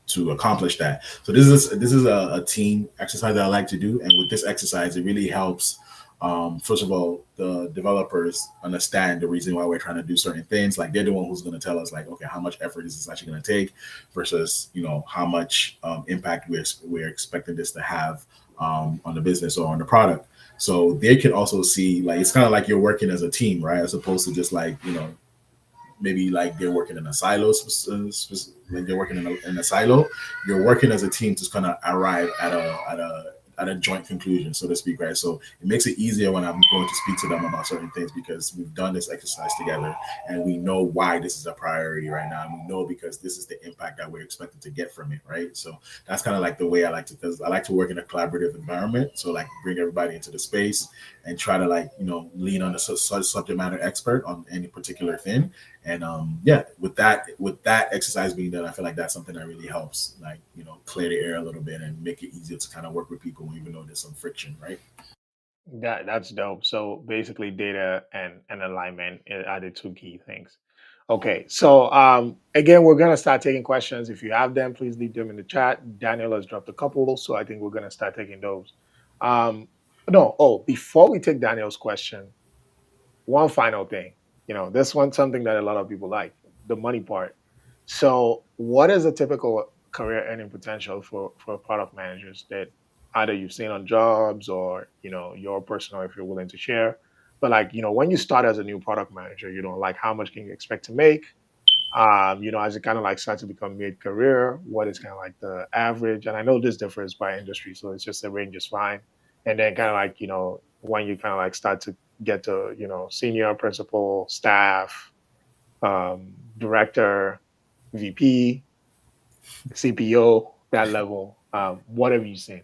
to accomplish that. So this is a team exercise that I like to do, and with this exercise, it really helps. First of all, the developers understand the reason why we're trying to do certain things. Like they're the one who's going to tell us, like, okay, how much effort is this actually going to take, versus how much impact we're expecting this to have on the business or on the product. So they can also see, like, it's kind of like you're working as a team, right? As opposed to just like maybe like they're working in a silo, like they're working in a silo. You're working as a team to kind of arrive at a joint conclusion, so to speak, right? So it makes it easier when I'm going to speak to them about certain things, because we've done this exercise together and we know why this is a priority right now. And we know because this is the impact that we're expected to get from it, right? So that's kind of like the way I like to, because I like to work in a collaborative environment. So like bring everybody into the space and try to like, lean on a subject matter expert on any particular thing. And yeah, with that exercise being done, I feel like that's something that really helps, like clear the air a little bit and make it easier to kind of work with people, even though there's some friction, right? That's dope. So basically, data and alignment are the two key things. Okay, so again, we're gonna start taking questions. If you have them, please leave them in the chat. Daniel has dropped a couple, so I think we're gonna start taking those. Um, no, oh, before we take Daniel's question, one final thing. This one's something that a lot of people like, the money part. So, what is a typical career earning potential for product managers that either you've seen on jobs, or your personal, if you're willing to share? But like, when you start as a new product manager, like how much can you expect to make? As it kind of like starts to become mid-career, what is kind of like the average? And I know this differs by industry, so it's just the range is fine. And then kind of like, when you kind of like start to get to, senior principal, staff, director, VP, CPO, that level, what have you seen?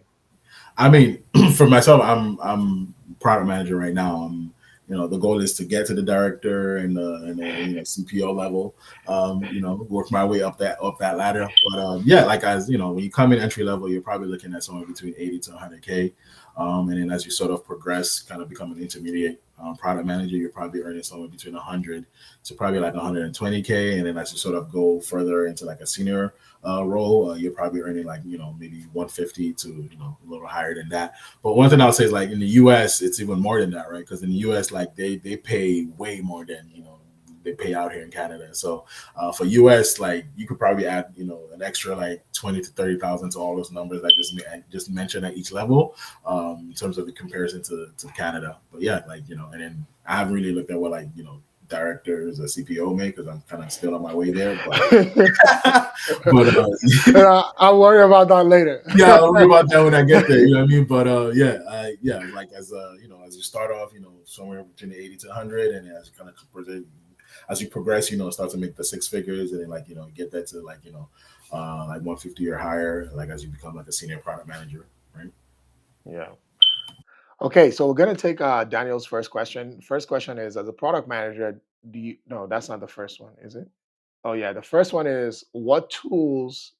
I mean, for myself, I'm product manager right now. the goal is to get to the director and CPO level. Work my way up that ladder. But yeah, like as when you come in entry level, you're probably looking at somewhere between 80 to 100K. And then as you sort of progress, kind of become an intermediate product manager, you're probably earning somewhere between 100 to probably like 120K. And then as you sort of go further into like a senior role, you're probably earning like maybe 150 to a little higher than that. But one thing I'll say is like in the US, it's even more than that, right? Because in the US, like they pay way more than they pay out here in Canada. So for US, like you could probably add an extra like 20 to 30,000 to all those numbers I just mentioned at each level in terms of the comparison to Canada. But yeah, like and then I haven't really looked at what like directors or CPO make because I'm kind of still on my way there. But I'll worry about that later. yeah, I'll worry about that when I get there. You know what I mean? But yeah, like as as you start off, somewhere between the 80 to 100, and as you kind of as you progress, start to make the six figures, and then like get that to like like 150 or higher, like as you become like a senior product manager, right? Yeah. Okay, so we're gonna take Daniel's first question. First question is, as a product manager, do you? No, that's not the first one, is it? Oh yeah, the first one is what tools?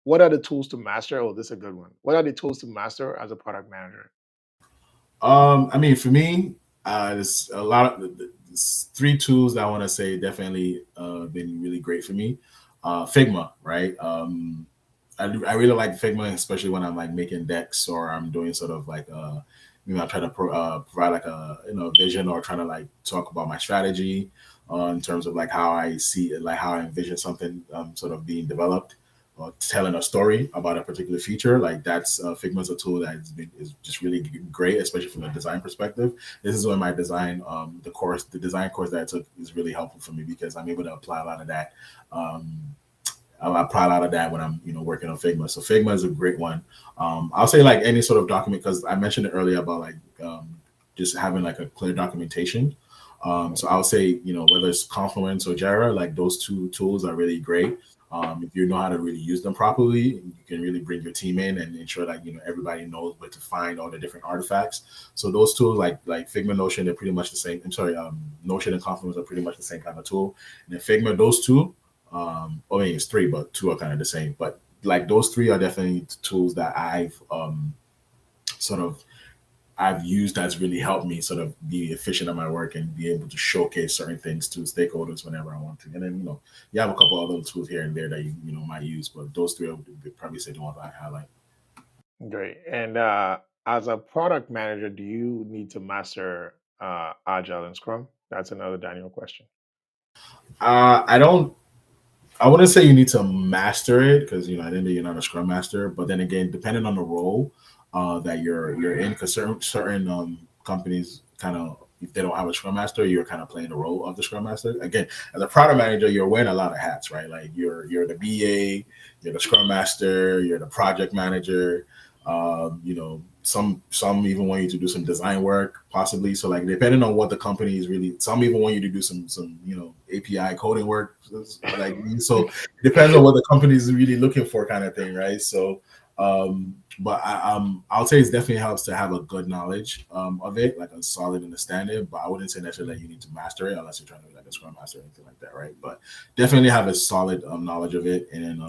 What are the tools to master? Oh, this is a good one. What are the tools to master as a product manager? I mean, for me, there's a lot of there's three tools that I want to say definitely been really great for me. Figma, right? I really like Figma, especially when I'm like making decks or I'm doing sort of like I try to provide like a vision or trying to like talk about my strategy in terms of like how I see it, like how I envision something sort of being developed or telling a story about a particular feature. Like that's Figma is a tool that is just really great, especially from a design perspective. This is when my design the design course that I took is really helpful for me because I'm able to apply a lot of that. I apply a lot of that when I'm, working on Figma. So Figma is a great one. I'll say like any sort of document because I mentioned it earlier about like just having like a clear documentation. So I'll say, whether it's Confluence or Jira, like those two tools are really great. If you know how to really use them properly, you can really bring your team in and ensure that everybody knows where to find all the different artifacts. So those tools like Figma, Notion, they're pretty much the same. I'm sorry, Notion and Confluence are pretty much the same kind of tool. And then Figma, those two. I mean, it's three, but two are kind of the same. But like those three are definitely tools that sort of I've used that's really helped me sort of be efficient at my work and be able to showcase certain things to stakeholders whenever I want to. And then you have a couple other tools here and there that you might use, but those three I would probably say the ones I highlight. Great. And as a product manager, do you need to master Agile and Scrum? That's another Daniel question. I don't. I wouldn't say you need to master it because at the end of the day, you're not a Scrum master. But then again, depending on the role that you're in, because certain companies kind of if they don't have a Scrum master, you're kind of playing the role of the Scrum master. Again, as a product manager, you're wearing a lot of hats, right? Like you're the BA, you're the Scrum master, you're the project manager. Some even want you to do some design work possibly. So like depending on what the company is really, some even want you to do some API coding work. Like so, it depends on what the company is really looking for, kind of thing, right? So, but I'll say it definitely helps to have a good knowledge of it, like a solid understanding. But I wouldn't say necessarily that you need to master it unless you're trying to be like a Scrum master or anything like that, right? But definitely have a solid knowledge of it, and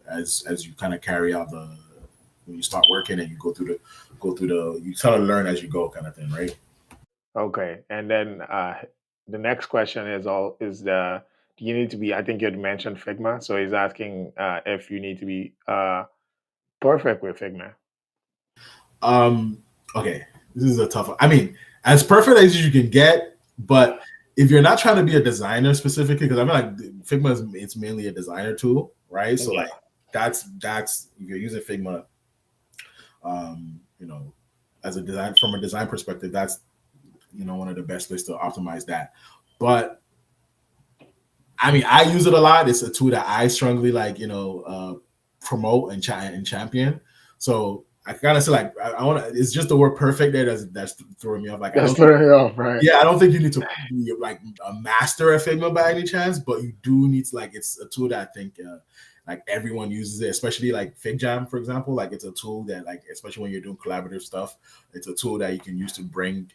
as you kind of carry out when you start working and you go through you kind of learn as you go, kind of thing, right? Okay. And then the next question is do you need to be? I think you had mentioned Figma, so he's asking if you need to be perfect with Figma. Um, okay, this is a tough one. I mean, as perfect as you can get, but if you're not trying to be a designer specifically, because I mean, like Figma it's mainly a designer tool, right? So Yeah. like that's if you're using Figma, as a from a design perspective, that's one of the best ways to optimize that. But I mean, I use it a lot. It's a tool that I strongly like, promote and champion. So I kind of say like I want to. It's just the word perfect there that's throwing me off. Like That's throwing me off, right? yeah, I don't think you need to be like a master at Figma by any chance, but you do need to, like it's a tool that I think like everyone uses it, especially like FigJam, for example. Like it's a tool that, like, especially when you're doing collaborative stuff, it's a tool that you can use to bring,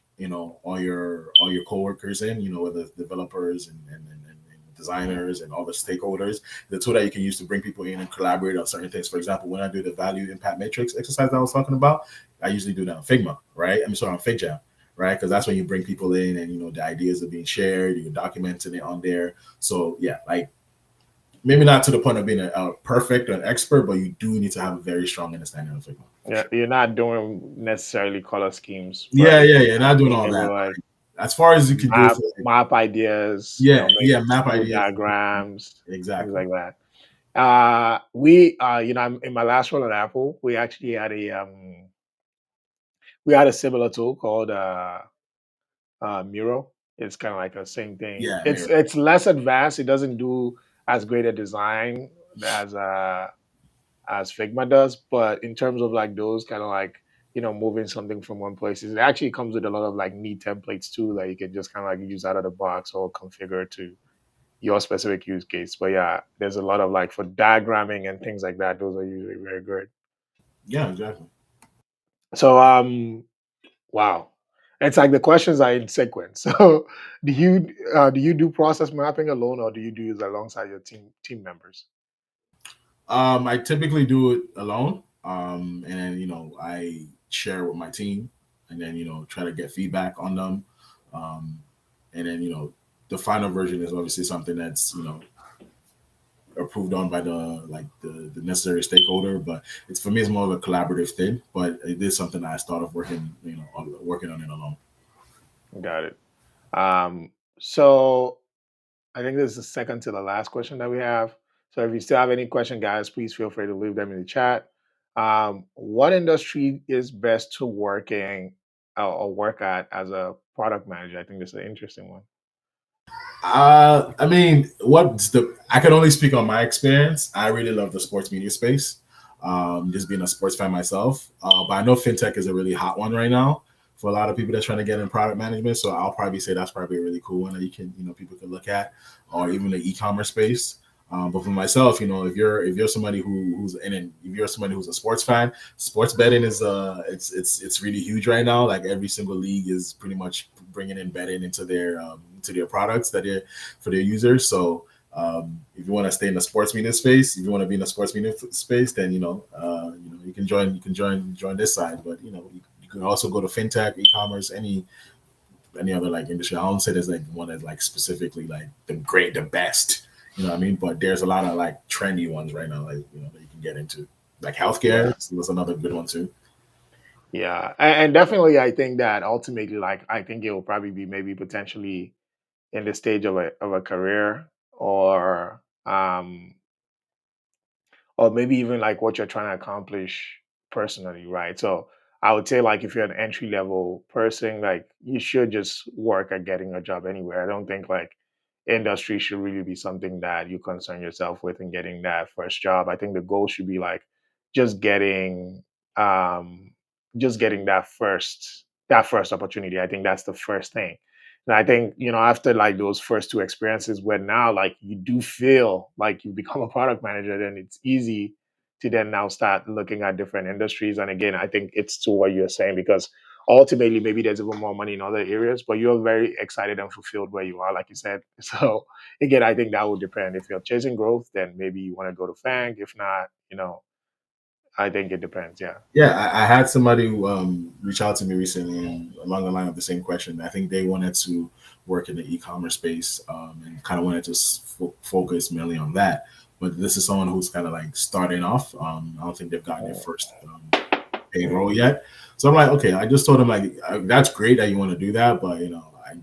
all your coworkers in, whether it's developers and designers and all the stakeholders. The tool that you can use to bring people in and collaborate on certain things. For example, when I do the value impact matrix exercise that I was talking about, I usually do that on Figma, right? I mean, sorry, on FigJam, right? Because that's when you bring people in and the ideas are being shared, you're documenting it on there. So yeah, like maybe not to the point of being a perfect or an expert, but you do need to have a very strong understanding of Figma. Yeah, Sure. you're not doing necessarily color schemes, Yeah, but yeah, yeah. Not doing being all able to that. like As far as you can do it for like, map ideas, yeah, make yeah, map view ideas. diagrams, things Exactly. like that. We in my last role at Apple, we had a similar tool called Miro. It's kind of like the same thing. Yeah, It's mirror. it's less advanced. It doesn't do as great a design as uh as Figma does, but in terms of like those kind of like moving something from one place, it actually comes with a lot of like neat templates too that you can just kind of like use out of the box or configure to your specific use case. But yeah, there's a lot of like for diagramming and things like that. Those are usually very good. Yeah, exactly. So wow, it's like the questions are in sequence. So do you do process mapping alone or do you do it alongside your team members? I typically do it alone. And then I share with my team, and then try to get feedback on them. Um, and then the final version is obviously something that's approved on by the necessary stakeholder. But it's for me, it's more of a collaborative thing. But it is something that I started working working on it alone. Got it. So I think this is the second to the last question that we have. So if you still have any question, guys, please feel free to leave them in the chat. What industry is best to or work at as a product manager? I think this is an interesting one. I mean, I can only speak on my experience. I really love the sports media space. Just being a sports fan myself. But I know fintech is a really hot one right now for a lot of people that's trying to get in product management. So I'll probably say that's probably a really cool one that people can look at, or even the e-commerce space. But for myself, if you're somebody who's in it, if you're somebody who's a sports fan, sports betting is it's really huge right now. Like every single league is pretty much bringing in betting into their products that they for their users. So if you want to stay in the sports media space, if you want to be in the sports media space, then you can join this side. But you can also go to fintech, e-commerce, any other like industry. I don't say there's like one that's like specifically like the best. You know what I mean? But there's a lot of like trendy ones right now, like that you can get into. Like healthcare Yeah. was another good one too. Yeah. And definitely I think that ultimately, like I think it will probably be maybe potentially in the stage of a career or maybe even like what you're trying to accomplish personally, right? So I would say like if you're an entry level person, like you should just work at getting a job anywhere. I don't think like industry should really be something that you concern yourself with in getting that first job. I think the goal should be like just getting um just getting that first opportunity. I think that's the first thing. And I think, after like those first two experiences where now like you do feel like you become a product manager, then it's easy to then now start looking at different industries. And again, I think it's to what you're saying because ultimately maybe there's even more money in other areas, but you're very excited and fulfilled where you are, like you said. So again, I think that would depend. If you're chasing growth, then maybe you want to go to FANG. If not, I think it depends. Yeah. Yeah, I had somebody reach out to me recently and along the line of the same question. I think they wanted to work in the e-commerce space and kind of wanted to focus mainly on that. But this is someone who's kind of like starting off. I don't think they've gotten their first paid role yet. So I'm like, okay, I just told him like that's great that you want to do that, but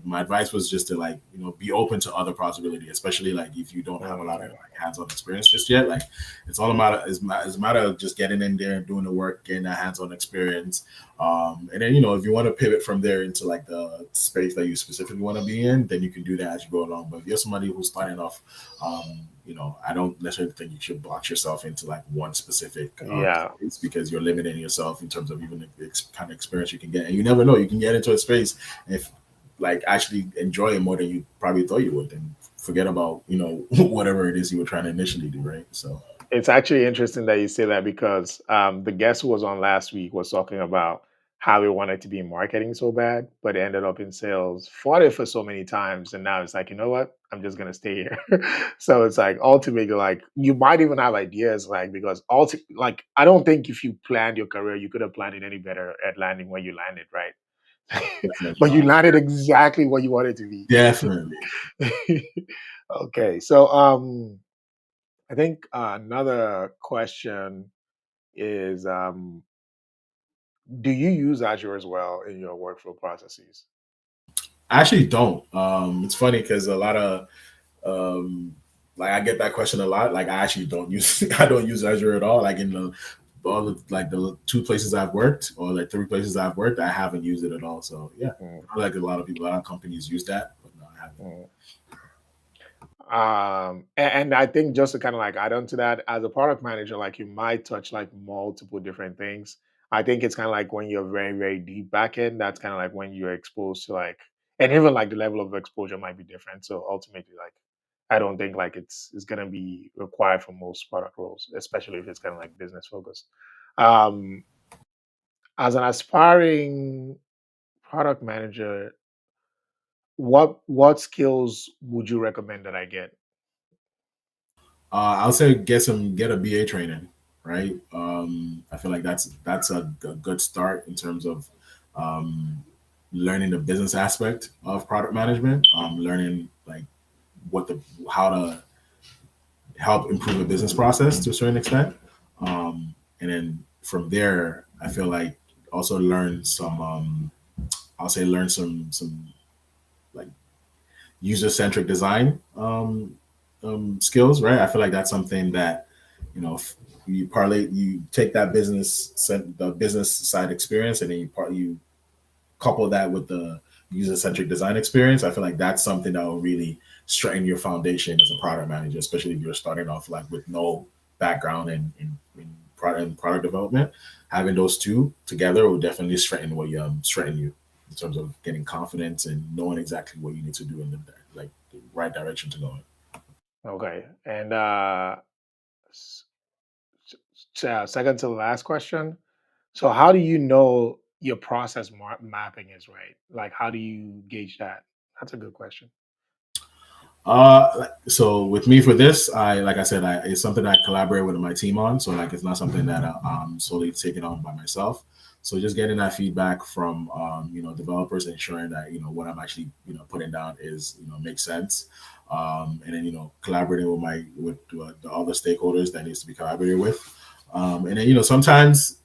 my advice was just to like be open to other possibility, especially like if you don't have a lot of Mhm. like hands-on experience just yet. Like it's all about it's a matter of just getting in there and doing the work, getting that hands-on experience, and then if you want to pivot from there into like the space that you specifically want to be in, then you can do that as you go along. But if you're somebody who's starting off, I don't necessarily think you should box yourself into like one specific Yeah. space because you're limiting yourself in terms of even the kind of experience you can get. And you never know, you can get into a space if like actually enjoy it more than you probably thought you would and forget about, whatever it is you were trying to initially do, right? So It's actually interesting that you say that because the guest who was on last week was talking about how he wanted to be in marketing so bad, but ended up in sales, fought it for so many times, and now it's like, you know what? I'm just gonna stay here. So it's like ultimately, like you might even have ideas, like because like I don't think if you planned your career, you could have planned it any better at landing where you landed, right? Definitely But you not. landed exactly what you wanted to be. Definitely. Okay, so I think another question is do you use Azure as well in your workflow processes? I actually don't. It's funny because a lot of um, like I get that question a lot. Like I actually don't use I don't use Azure at all. Like in the all the like the two places I've worked or like three places I've worked, I haven't used it at all. So yeah, Mm, I like a lot of people, a lot of companies use that, but no, I haven't. mm. And I think just to kind of like add on to that, as a product manager, like you might touch like multiple different things. I think it's kind of like when you're very, very deep back in, that's kind of like when you're exposed to like, and even like the level of exposure might be different. So ultimately, like, I don't think like it's gonna be required for most product roles, especially if it's kind of like business focused. Um, as an aspiring product manager, what skills would you recommend that I get? I'll say get a BA training, right? I feel like that's a good start in terms of um, learning the business aspect of product management, learning like what the how to help improve a business process to a certain extent. And then from there, I feel like also learn some, I'll say learn some like user centric design skills, right? I feel like that's something that, you parlay, you take that the business side experience, and then you couple that with the user centric design experience. I feel like that's something that will really strengthen your foundation as a product manager, especially if you're starting off like with no background in product development. Having those two together will definitely strengthen you in terms of getting confidence and knowing exactly what you need to do in the right direction to go in. Okay, and s- second to the last question. So, how do you know your process mapping is right? Like, how do you gauge that? That's a good question. So with me for this, like I said, it's something I collaborate with my team on. So like, it's not something that I'm solely taking on by myself. So just getting that feedback from developers, ensuring that what I'm actually putting down is makes sense, and then collaborating with the other stakeholders that needs to be collaborated with. And then sometimes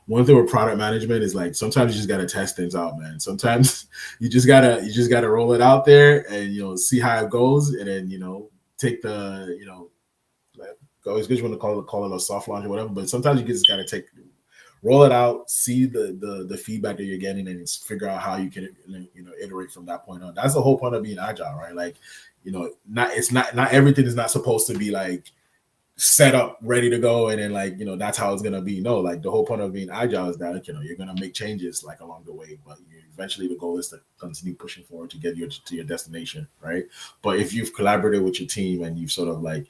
one thing with product management is like sometimes you just gotta test things out, man. Sometimes you just gotta roll it out there and see how it goes, and then take the like, always good you want to call it a soft launch or whatever, but sometimes you just gotta roll it out, see the feedback that you're getting, and just figure out how you can iterate from that point on. That's the whole point of being agile, right? Like not everything is not supposed to be like set up, ready to go, and then like that's how it's gonna be. No, like the whole point of being agile is that like, you're gonna make changes like along the way, but eventually the goal is to continue pushing forward to get you to your destination, right? But if you've collaborated with your team and you've sort of like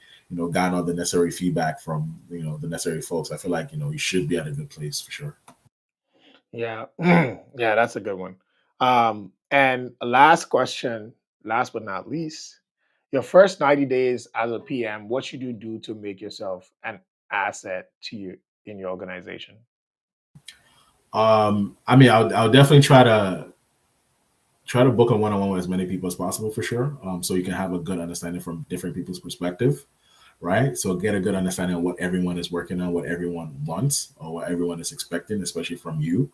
gotten all the necessary feedback from the necessary folks, I feel like you should be at a good place for sure. Yeah, yeah, that's a good one. And last question, last but not least, your first 90 days as a PM, what should you do to make yourself an asset to you in your organization? I mean, I'll definitely try to book a one-on-one with as many people as possible for sure, so you can have a good understanding from different people's perspective, right? So get a good understanding of what everyone is working on, what everyone wants, or what everyone is expecting, especially from you,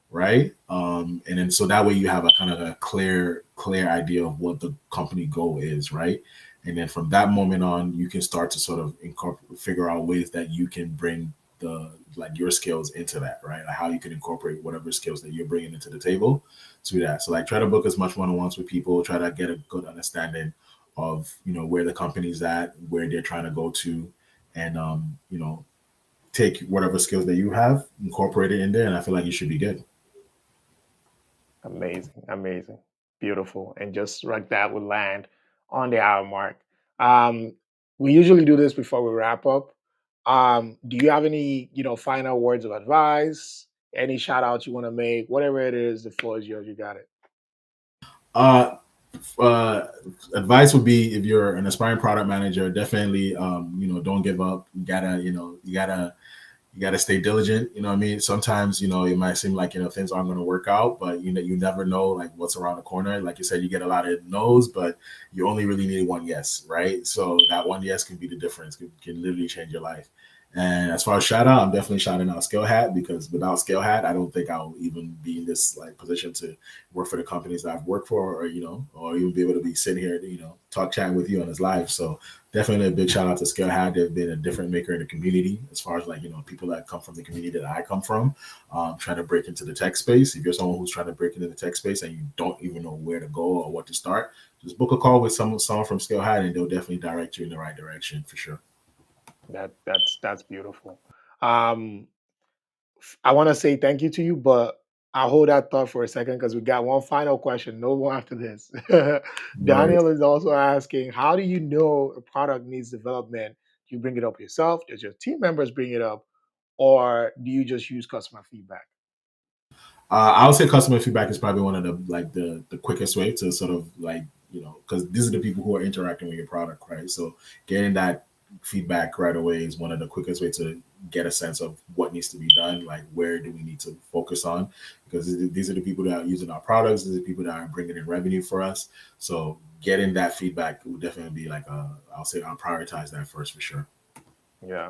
right? And then so that way you have a kind of a clear idea of what the company goal is, right? And then from that moment on, you can start to sort of incorporate, figure out ways that you can bring the like your skills into that, right? Like how you can incorporate whatever skills that you're bringing into the table to that. So like try to book as much one-on-ones with people, try to get a good understanding of where the company's at, where they're trying to go to, and take whatever skills that you have, incorporate it in there, and I feel like you should be good. Amazing, amazing, beautiful, and just like that would land on the hour mark. Um, we usually do this before we wrap up. Do you have any, final words of advice? Any shout outs you want to make? Whatever it is, the floor is yours. You got it. Uh, uh, Advice would be if you're an aspiring product manager, definitely, don't give up. You gotta stay diligent. You know what I mean? Sometimes, it might seem like, things aren't going to work out, but you never know like what's around the corner. Like you said, you get a lot of no's, but you only really need one yes, right? So that one yes can be the difference, can literally change your life. And as far as shout out, I'm definitely shouting out Skill Hat, because without Skill Hat, I don't think I'll even be in this like position to work for the companies that I've worked for, or or even be able to be sitting here, talk chatting with you on this live. So definitely a big shout out to Skill Hat. They've been a different maker in the community, as far as like, people that come from the community that I come from, trying to break into the tech space. If you're someone who's trying to break into the tech space and you don't even know where to go or what to start, just book a call with someone from Skill Hat, and they'll definitely direct you in the right direction for sure. That's beautiful. Um, I want to say thank you to you, but I'll hold that thought for a second because we got one final question. No more after this. No worries. Daniel is also asking, how do you know a product needs development? Do you bring it up yourself? Does your team members bring it up? Or do you just use customer feedback? I would say customer feedback is probably one of the quickest way to sort of like, because these are the people who are interacting with your product, right? So getting that feedback right away is one of the quickest way to get a sense of what needs to be done, like where do we need to focus on, because these are the people that are using our products, these are the people that are bringing in revenue for us. So getting that feedback would definitely be like I'll say I'll prioritize that first for sure. Yeah.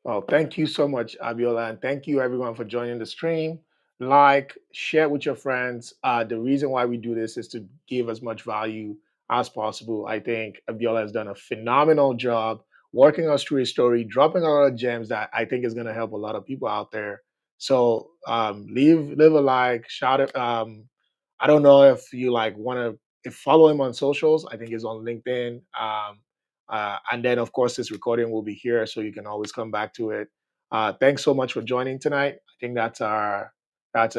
Well, thank you so much, Abiola, and thank you everyone for joining the stream. Like, share with your friends. The reason why we do this is to give as much value as possible. I think Abiola has done a phenomenal job working us through his story, dropping a lot of gems that I think is going to help a lot of people out there. So, leave a like, shout it. I don't know if you like want to if follow him on socials. I think he's on LinkedIn. And then, of course, this recording will be here, so you can always come back to it. Thanks so much for joining tonight. I think that's our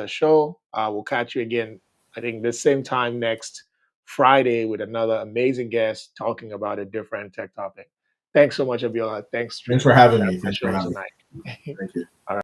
show. We'll catch you again. I think the same time next Friday with another amazing guest talking about a different tech topic. Thanks so much, Abiola. Thanks, Thanks for stream. having me. That's the Thanks for show having me. tonight. Thank you. All right.